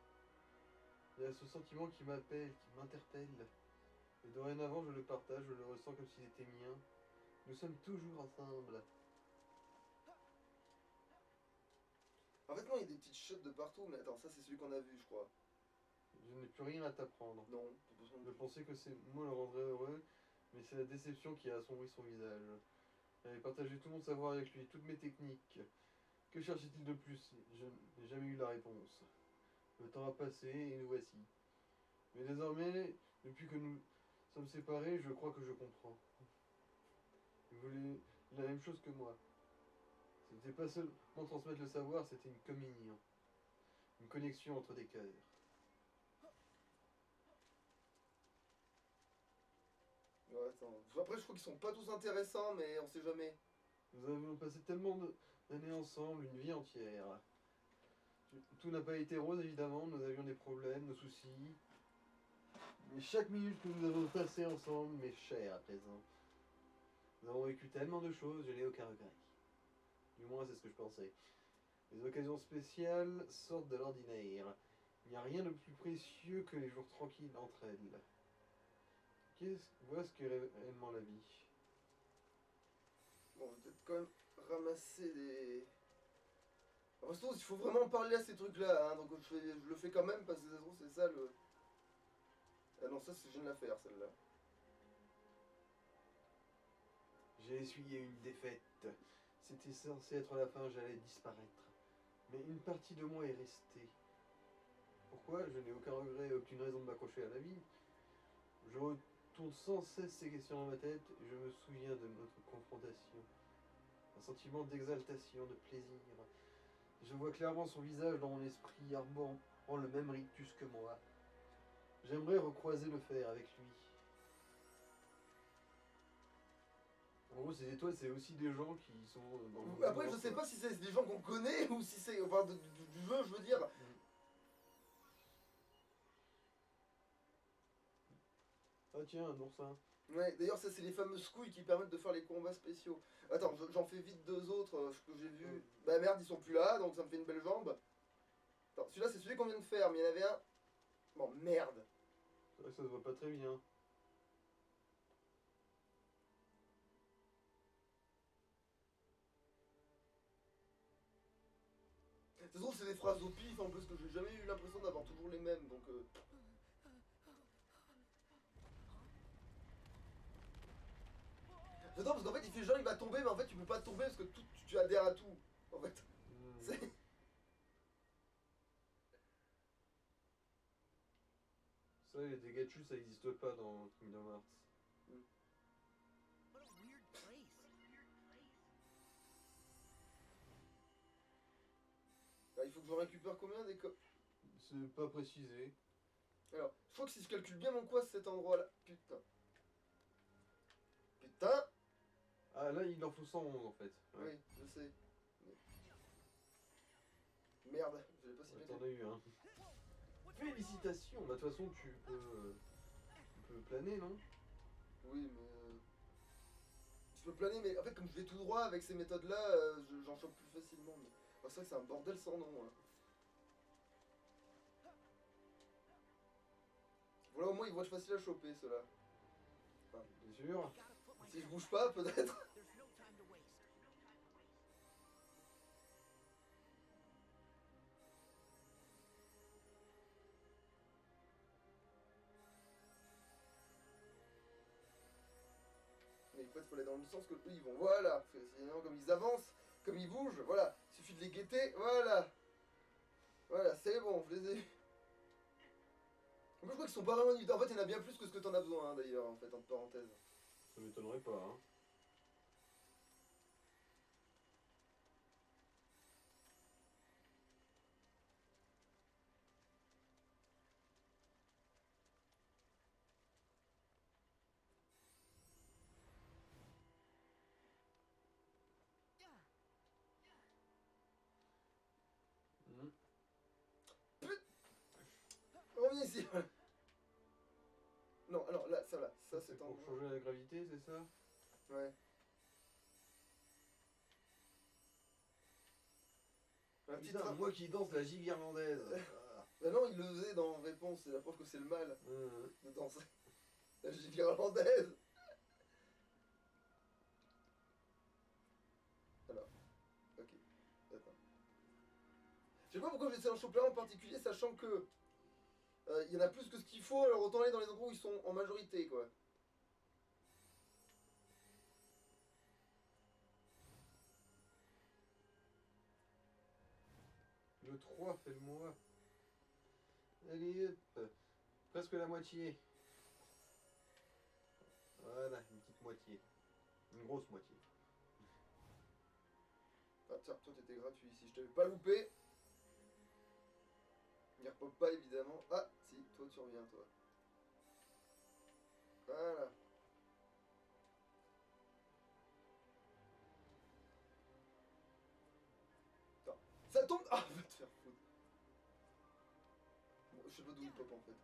Il y a ce sentiment qui m'appelle, qui m'interpelle. Et dorénavant je le partage, je le ressens comme s'il était mien. Nous sommes toujours ensemble. En fait, non, il y a des petites chutes de partout, mais attends, ça c'est celui qu'on a vu, je crois. Je n'ai plus rien à t'apprendre. Non, Je pensais que ces mots le rendraient heureux, mais c'est la déception qui a assombri son visage. J'avais partagé tout mon savoir avec lui, toutes mes techniques. Que cherchait-il de plus? Je n'ai jamais eu la réponse. Le temps a passé et nous voici. Mais désormais, depuis que nous sommes séparés, je crois que je comprends. Il voulait la même chose que moi. C'était pas seulement transmettre le savoir, c'était une communion. Une connexion entre des cœurs. Ouais, attends. Après, je crois qu'ils sont pas tous intéressants, mais on sait jamais. Nous avions passé tellement d'années ensemble, une vie entière. Tout n'a pas été rose évidemment, nous avions des problèmes, nos soucis. Mais chaque minute que nous avons passée ensemble m'est chère à présent. Nous avons vécu tellement de choses, je n'ai aucun regret. Du moins c'est ce que je pensais. Les occasions spéciales sortent de l'ordinaire. Il n'y a rien de plus précieux que les jours tranquilles entre elles. Voilà ce qu'est réellement la vie. Bon, on va peut-être quand même ramasser des... Alors, il faut vraiment parler à ces trucs-là, hein, donc je le fais quand même parce que ça se trouve, c'est ça le... Ah non, ça, je viens de la faire, celle-là. J'ai essuyé une défaite. C'était censé être la fin, j'allais disparaître. Mais une partie de moi est restée. Pourquoi? Je n'ai aucun regret et aucune raison de m'accrocher à la vie. Je retourne sans cesse ces questions dans ma tête et je me souviens de notre confrontation. Un sentiment d'exaltation, de plaisir. Je vois clairement son visage dans mon esprit, arborant le même rictus que moi. J'aimerais recroiser le fer avec lui. En gros, ces étoiles, c'est aussi des gens qui sont dans le... Après, je sais pas si c'est des gens qu'on connaît ou si c'est... Enfin, du jeu, je veux dire. Ah tiens, un oursin. Ouais, d'ailleurs, ça, c'est les fameuses couilles qui permettent de faire les combats spéciaux. Attends, j'en fais vite deux autres que j'ai vus. Bah merde, ils sont plus là, donc ça me fait une belle jambe. Attends, celui-là, c'est celui qu'on vient de faire, mais il y en avait un... Bon, merde. C'est vrai que ça se voit pas très bien. Ça se trouve, c'est des phrases au pif, en plus, que j'ai jamais eu l'impression d'avoir toujours les mêmes, donc... J'adore parce qu'en fait, il fait genre, il va tomber, mais en fait, tu peux pas tomber parce que tu adhères à tout, en fait. C'est... Ça, les Degachu, ça existe pas dans Kingdom Hearts. What a weird place. Ah, il faut que je récupère combien des coffres? C'est pas précisé. Alors, je crois que si je calcule bien mon quest cet endroit-là. Putain. Putain. Ah, là, il en faut 111 en fait. Ouais. Oui, je sais. Merde, je l'ai pas si Ouais, bien. t'en as eu un. Félicitations. Bah, de toute façon, tu peux planer, non? Oui, mais. Je peux planer, mais en fait, comme je vais tout droit avec ces méthodes-là, j'en chope plus facilement. Mais... Oh, c'est vrai que c'est un bordel sans nom. Hein. Voilà, au moins, ils vont être faciles à choper, ceux-là. Enfin, Bien sûr. Gotta put my si je bouge pas, peut-être. There's no time to waste. Mais en fait, il faut aller dans le sens que eux, ils vont. Voilà. Parce que sinon, comme ils avancent, comme ils bougent, voilà. Il suffit de les guetter, voilà. Voilà, c'est bon, je les ai. En plus, je crois qu'ils sont pas vraiment inutiles. En fait, il y en a bien plus que ce que t'en as besoin, hein, d'ailleurs, en fait, entre parenthèses. Ça m'étonnerait pas, hein. Mhm. Reviens ici. Non, alors là, ça là, ça C'est c'est en. pour changer la gravité, c'est ça? Ouais. Un petit Putain, train. moi qui danse la gigue irlandaise. Ah. Bah non, il le faisait dans Réponse, c'est la preuve que c'est le mal Mhm. de danser. La gigue irlandaise. Alors, ok, attends. Je sais pas pourquoi j'essaie d'en choper un en particulier, sachant que il y en a plus que ce qu'il faut, alors autant aller dans les endroits où ils sont en majorité, quoi. Le 3, fais-le-moi. Allez, hop. Presque la moitié. Voilà, une petite moitié. Une grosse moitié. Ah tiens, toi t'étais gratuit ici, je t'avais pas loupé. Il repop pas évidemment. Ah, si, toi tu reviens, toi. Voilà. Attends. Ça tombe. Ah, va te faire foutre. Bon, je sais pas d'où il pop en fait.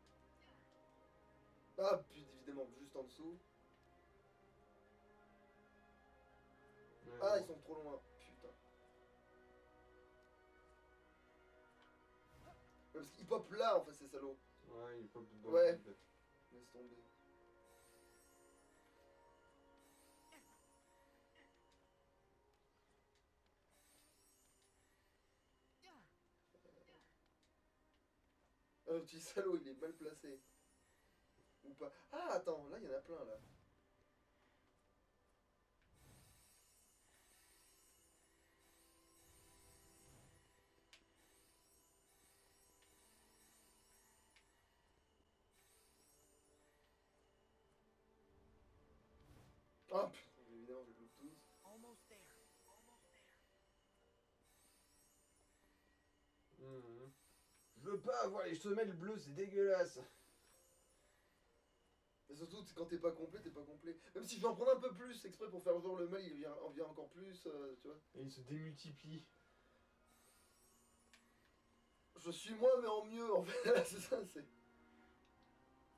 Ah, puis évidemment, juste en dessous. Ouais, Ah, bon. ils sont trop loin. Putain. Ouais, parce qu'ils pop là en fait, ces salauds. Ouais, il pop dans Ouais. le vide. Laisse tomber. Ah, le petit salaud, il est mal placé. Ou pas. Ah, attends, là, il y en a plein, là. Ah, putain, évidemment, je les loupe tous. Almost there. Mhm. Je veux pas avoir les semelles bleues, c'est dégueulasse. Mais surtout, quand t'es pas complet, t'es pas complet. Même si je vais en prendre un peu plus, exprès pour faire genre le mal, il en vient encore plus, tu vois. Et il se démultiplie. Je suis moi, mais en mieux, en fait. C'est ça, c'est.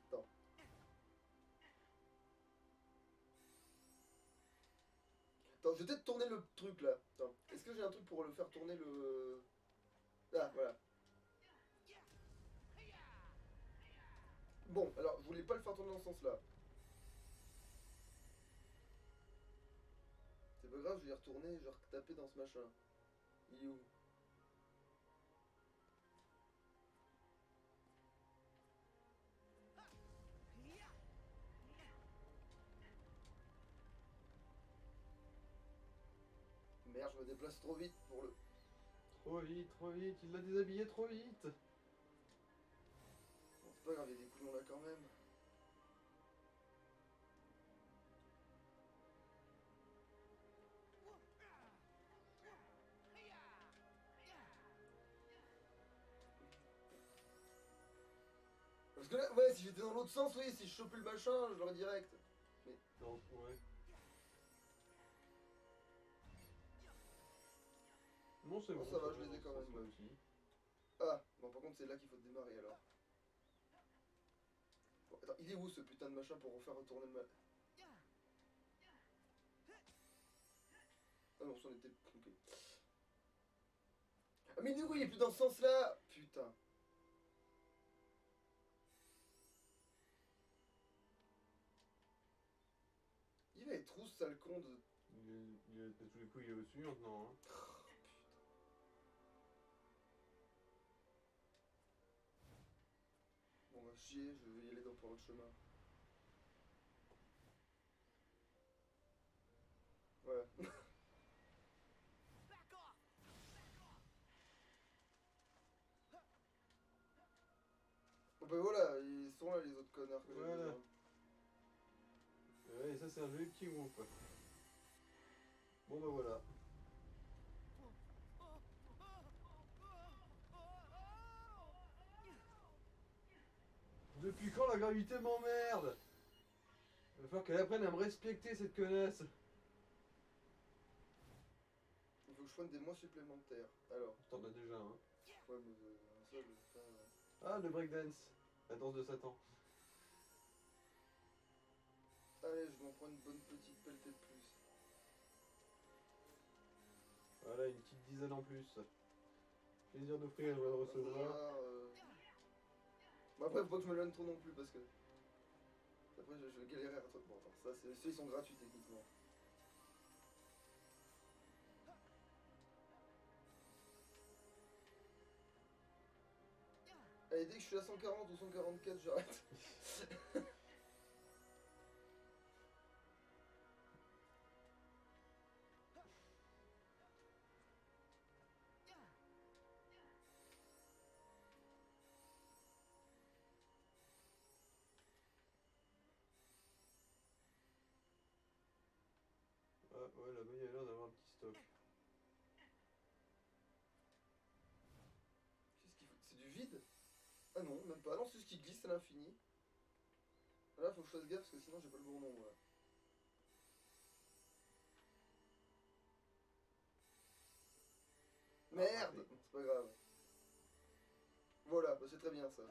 Attends. Attends, je vais peut-être tourner le truc, là. Attends. Est-ce que j'ai un truc pour le faire tourner le. Ah, voilà. Bon, alors, je voulais pas le faire tourner dans ce sens-là. C'est pas grave, je vais y retourner, je vais retaper dans ce machin. Il est où? Merde, je me déplace trop vite pour le. Trop vite, il l'a déshabillé trop vite. Bon, C'est pas grave, il y a des couillons là quand même. Parce que là, ouais, si j'étais dans l'autre sens, oui, si je chopais le machin, je l'aurais direct. Mais Non, ouais. Non, c'est bon, bon. ça va, je les ai quand même. Ça aussi. Ah, bon, par contre, c'est là qu'il faut démarrer alors. Bon, attends, il est où ce putain de machin pour refaire retourner le mal. Ah non, c'en était. Ok. Ah, mais du coup, il est plus dans ce sens-là. Putain. Il va être où, ce sale con de. Tous les coups, il est au-dessus maintenant. Hein. Bon, bah chier, je vais y aller pour l'autre chemin. Voilà. Back off! Bon, bah voilà, ils sont là, les autres connards que j'ai Voilà. besoin. Ouais, ça, c'est un joli petit groupe. Bon, bah voilà. Depuis quand la gravité m'emmerde? Il va falloir qu'elle apprenne à me respecter, cette connasse. Il faut que je prenne des mois supplémentaires. Alors. T'en as déjà un. Ouais, mais un seul, putain. Ah, le breakdance. La danse de Satan. Allez, je m'en prends une bonne petite pelletée de plus. Voilà, une petite dizaine en plus. Plaisir d'offrir, je vais le recevoir. Bon, après, faut pas que je me l'éloigne trop non plus parce que. Après, je vais galérer à toi. Bon, attends, ça, ceux ils sont gratuits techniquement. Allez, dès que je suis à 140 ou 144, j'arrête. Ah, ouais, là-bas, il y a l'air d'avoir un petit stock. Qu'est-ce qu'il faut? C'est du vide? Ah non, même pas. Non, c'est juste qui glisse à l'infini. Là, faut que je fasse gaffe parce que sinon j'ai pas le bon nom. Ouais. Merde! C'est pas grave. Voilà, bah c'est très bien ça.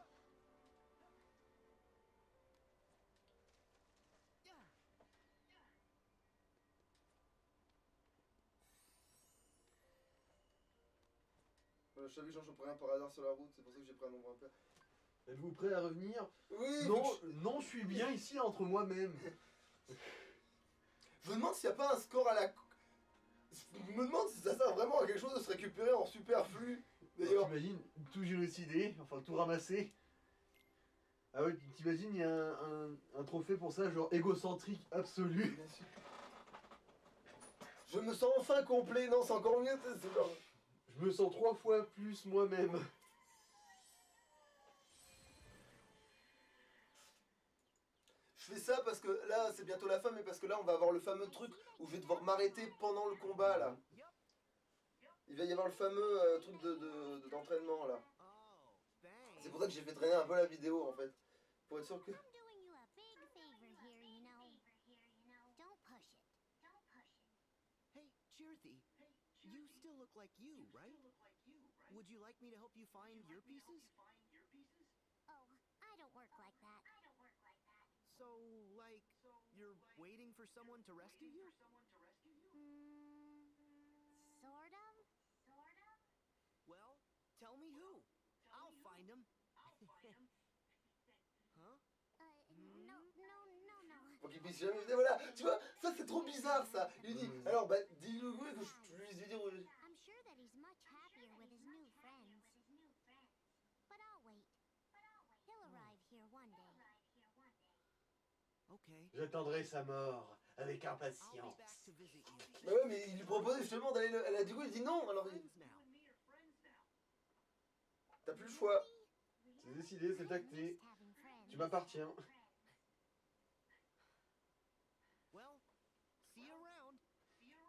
Voilà, je savais que j'en choperais un par hasard sur la route, c'est pour ça que j'ai pris un nombre impair. Êtes-vous prêt à revenir? Oui! Non, non, je suis bien ici entre moi-même. Je me demande s'il n'y a pas un score à la. Je me demande si ça sert vraiment à quelque chose de se récupérer en superflu. D'ailleurs. T'imagines tout génocider, enfin tout ramasser. Ah ouais, t'imagines, il y a un trophée pour ça, genre égocentrique absolu. Bien sûr. Je me sens enfin complet, non, c'est encore mieux, c'est genre. Je me sens 3 fois plus moi-même. Je fais ça parce que là, c'est bientôt la fin, mais parce que là, on va avoir le fameux truc où je vais devoir m'arrêter pendant le combat là. Il va y avoir le fameux truc d'entraînement là. Oh, thanks. C'est pour ça que j'ai fait traîner un peu la vidéo en fait. Pour être sûr que. I'm doing you a big favor here, you know. Don't push it. Hey, Chirthy, you still look like you, right? Would you like me to help you find your pieces? Oh, I don't work like that. So, like, you're waiting for someone to rescue you? Sort of? Well, tell me who. I'll find him. Huh? No. Pour qu'il puisse jamais venir, voilà, tu vois, ça c'est trop bizarre ça. Il lui dit, alors bah dis-le oui que je lui ai dit où. I'm sure that he's much happier with his new friends. But I'll wait. He'll arrive here one day. Okay. J'attendrai sa mort avec I'll be impatience. back to visit you. Bah ouais, mais il lui proposait justement d'aller. Elle a du coup, il dit non, alors il. Friends now. T'as plus le choix. C'est décidé, c'est acté. Having Tu m'appartiens. Well, see you around.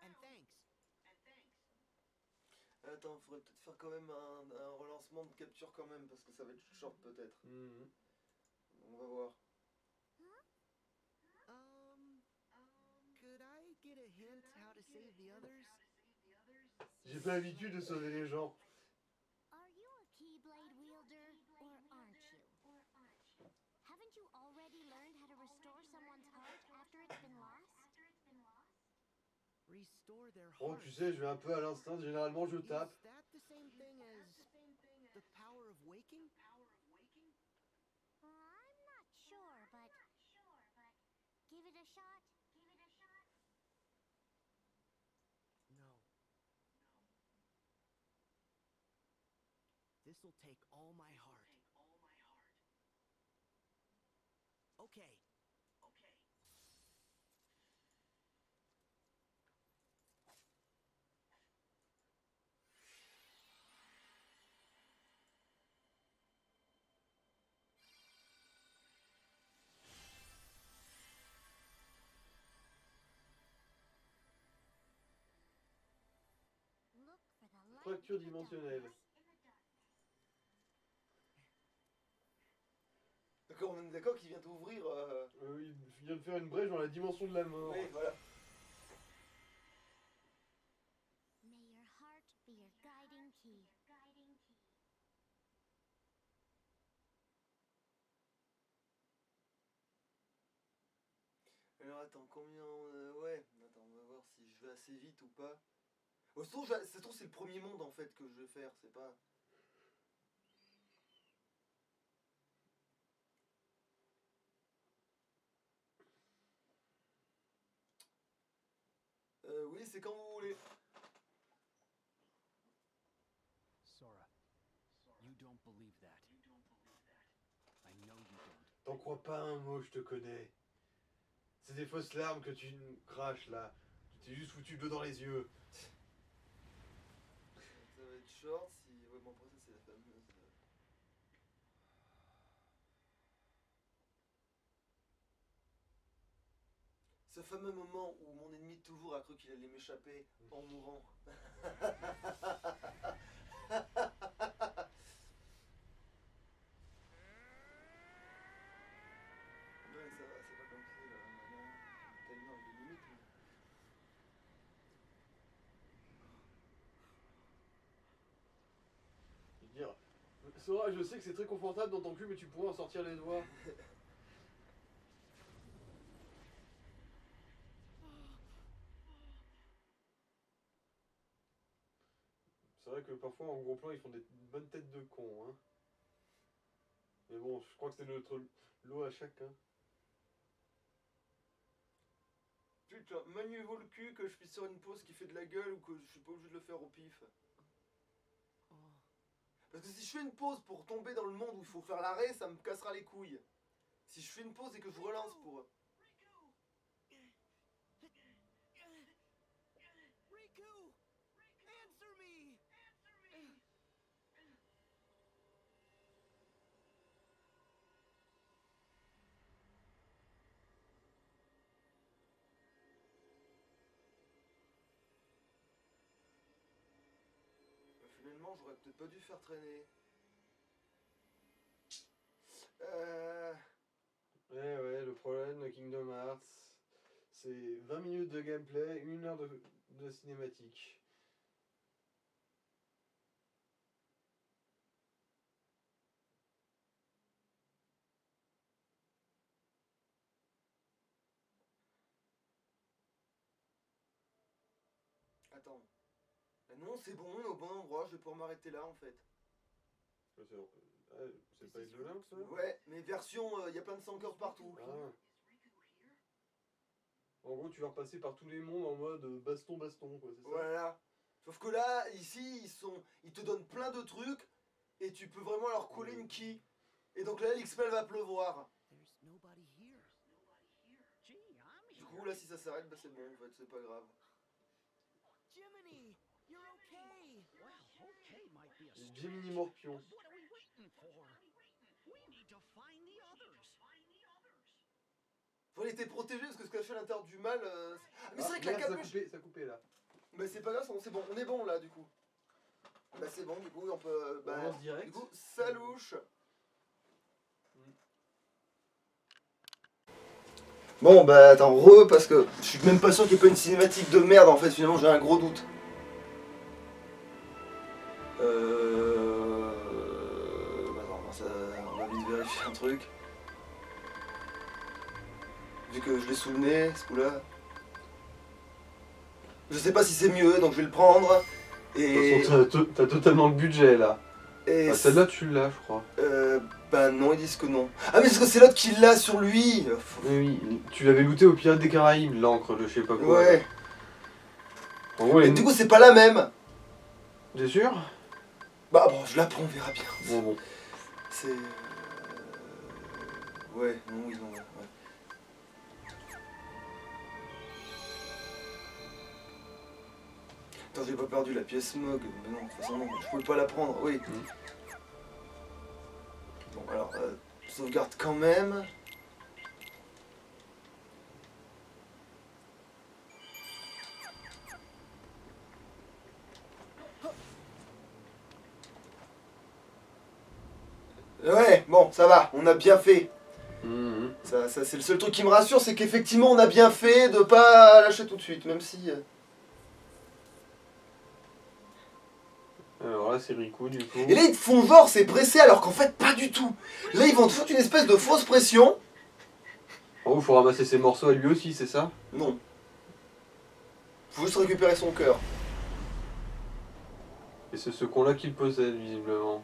And thanks. Attends, faudrait peut-être faire quand même un relancement de capture quand même, parce que ça va être short peut-être. Mhm. On va voir. Could I get a hint how to save the others? J'ai pas l'habitude de sauver les gens. Are you a Keyblade wielder, or aren't you? Haven't you already learned how to restore someone's heart after it's been lost? Restore their Oh, heart. tu sais, je vais un peu à l'instinct. Généralement, je tape. Is that the same thing as the power of waking? I'm not sure, but give it a shot. No. This'll take all my heart. Okay. Look for the light Fracture in the dimensionnelle. darkness. D'accord, on est d'accord qu'il vient d'ouvrir. Il vient de faire une brèche dans la dimension de la mort. Oui, voilà. May your heart be your guiding key. Alors attends, combien ouais, attends, on va voir si je vais assez vite ou pas. Oh, ça se trouve, c'est le premier monde en fait que je vais faire, c'est pas... Oui, c'est quand vous voulez. Sora, you don't believe that. I know you don't. T'en crois pas un mot, je te connais. C'est des fausses larmes que tu craches là. Tu t'es juste foutu de l'eau dans les yeux. Ça va être short si... Ouais, bon, après ça, c'est la fameuse... Ce fameux moment où mon ennemi toujours a cru qu'il allait m'échapper en mourant. Ouais, ça va, c'est pas comme si maintenant, tellement il y a des limites. Je veux dire, Sora, je sais que c'est très confortable dans ton cul, mais tu pourrais en sortir les doigts. C'est vrai que parfois en gros plan ils font des bonnes têtes de cons, hein. Mais bon, je crois que c'est notre lot à chacun. Putain, mieux vaut le cul que je puisse sur une pause qui fait de la gueule ou que je suis pas obligé de le faire au pif. Oh. Parce que si je fais une pause pour tomber dans le monde où il faut faire l'arrêt, ça me cassera les couilles. Si je fais une pause et que je relance pour... Riku! Answer me! Finalement, j'aurais peut-être pas dû faire traîner. Ouais, le problème de Kingdom Hearts, c'est 20 minutes de gameplay, 1 heure de cinématique. Attends. Non, c'est bon, on est au bon endroit, je vais pouvoir m'arrêter là en fait. C'est pas de là ça? Ouais, mais version, il y a plein de sankers partout. Ah. En gros, tu vas repasser par tous les mondes en mode baston-baston, quoi, c'est ça? Voilà. Sauf que là, ici, ils te donnent plein de trucs et tu peux vraiment leur coller une key. Et donc là, l'XP va pleuvoir. There's nobody here. Gee, I'm Du coup, là, si ça s'arrête, bah c'est bon en fait, c'est pas grave. Jiminy, you're okay. Well, okay might be a Jiminy Morpion. What are we waiting for? We need to find the others. été protégé parce que ce caché à l'intérieur du mal. Mais c'est vrai que la merde, capuche. ça a coupé là. Bah c'est pas grave, c'est bon, on est bon là du coup. Bah c'est bon, du coup on peut. Bah, On lance direct. du coup, ça louche. Bon bah attends, parce que je suis même pas sûr qu'il n'y ait pas une cinématique de merde en fait, finalement j'ai un gros doute. Bah non, ça, on va vite vérifier un truc. Vu que je l'ai sous le nez, ce coup-là. Je sais pas si c'est mieux, donc je vais le prendre. Et. De toute façon, t'as totalement le budget là. Et Ah, celle-là, tu l'as, je crois. Bah non, ils disent que non. Ah mais c'est que c'est l'autre qui l'a sur lui. Oui, tu l'avais looté au Pirates des Caraïbes, l'encre de je sais pas quoi. Ouais. En gros, Et du coup c'est pas la même. T'es sûr? Bah bon, je la prends, on verra bien. Bon. C'est... Ouais, non, oui, non, ouais. Attends, j'ai pas perdu la pièce Mog. Mais non, de toute façon, non, je pouvais pas la prendre, oui. Bon, alors, sauvegarde quand même. Ouais, bon, ça va, on a bien fait. Ça c'est le seul truc qui me rassure, c'est qu'effectivement on a bien fait de pas lâcher tout de suite, même si... Alors là, c'est Riku, du coup. Et là ils te font genre c'est pressé alors qu'en fait pas du tout. Là ils vont te foutre une espèce de fausse pression. En gros, faut ramasser ses morceaux à lui aussi, c'est ça? Non. Faut juste récupérer son cœur. Et c'est ce con-là qui le possède, visiblement.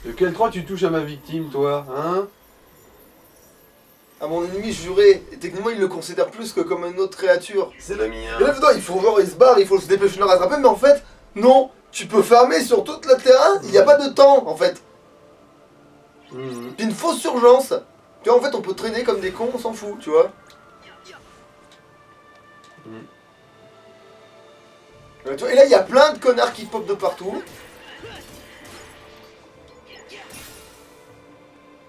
De quel droit tu touches à ma victime, toi, hein? À mon ennemi juré, et techniquement il le considère plus que comme une autre créature. C'est le mien. Et là dedans il faut genre il se barre, il faut se dépêcher de le rattraper, mais en fait, non, tu peux farmer sur tout le terrain, il n'y a pas de temps en fait. C'est une fausse urgence. Tu vois, en fait on peut traîner comme des cons, on s'en fout, tu vois. Tu vois, et là il y a plein de connards qui popent de partout.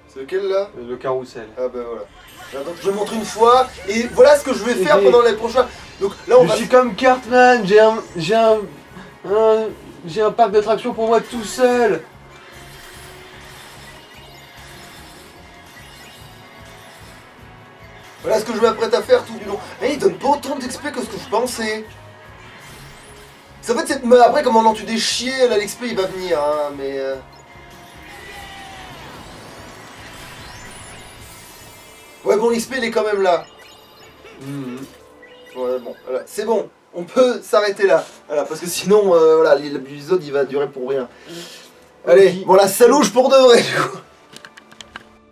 C'est lequel là? Le carrousel. Ah bah voilà. Là, donc je vais montrer une fois, et voilà ce que je vais faire pendant les prochains. Donc là on Je va... suis comme Cartman, j'ai un parc d'attractions pour moi tout seul. Voilà ce que je m'apprête à faire tout du long. Et il donne pas autant d'XP que ce que je pensais. En fait, mais après, comme on en tue des chiens, là l'XP il va venir, hein, mais... Ouais, bon, l'XP il est quand même là. Ouais, bon, voilà. C'est bon, on peut s'arrêter là. Voilà, parce que sinon, voilà, l'épisode il va durer pour rien. Allez, bon là, ça louche pour de vrai, du coup.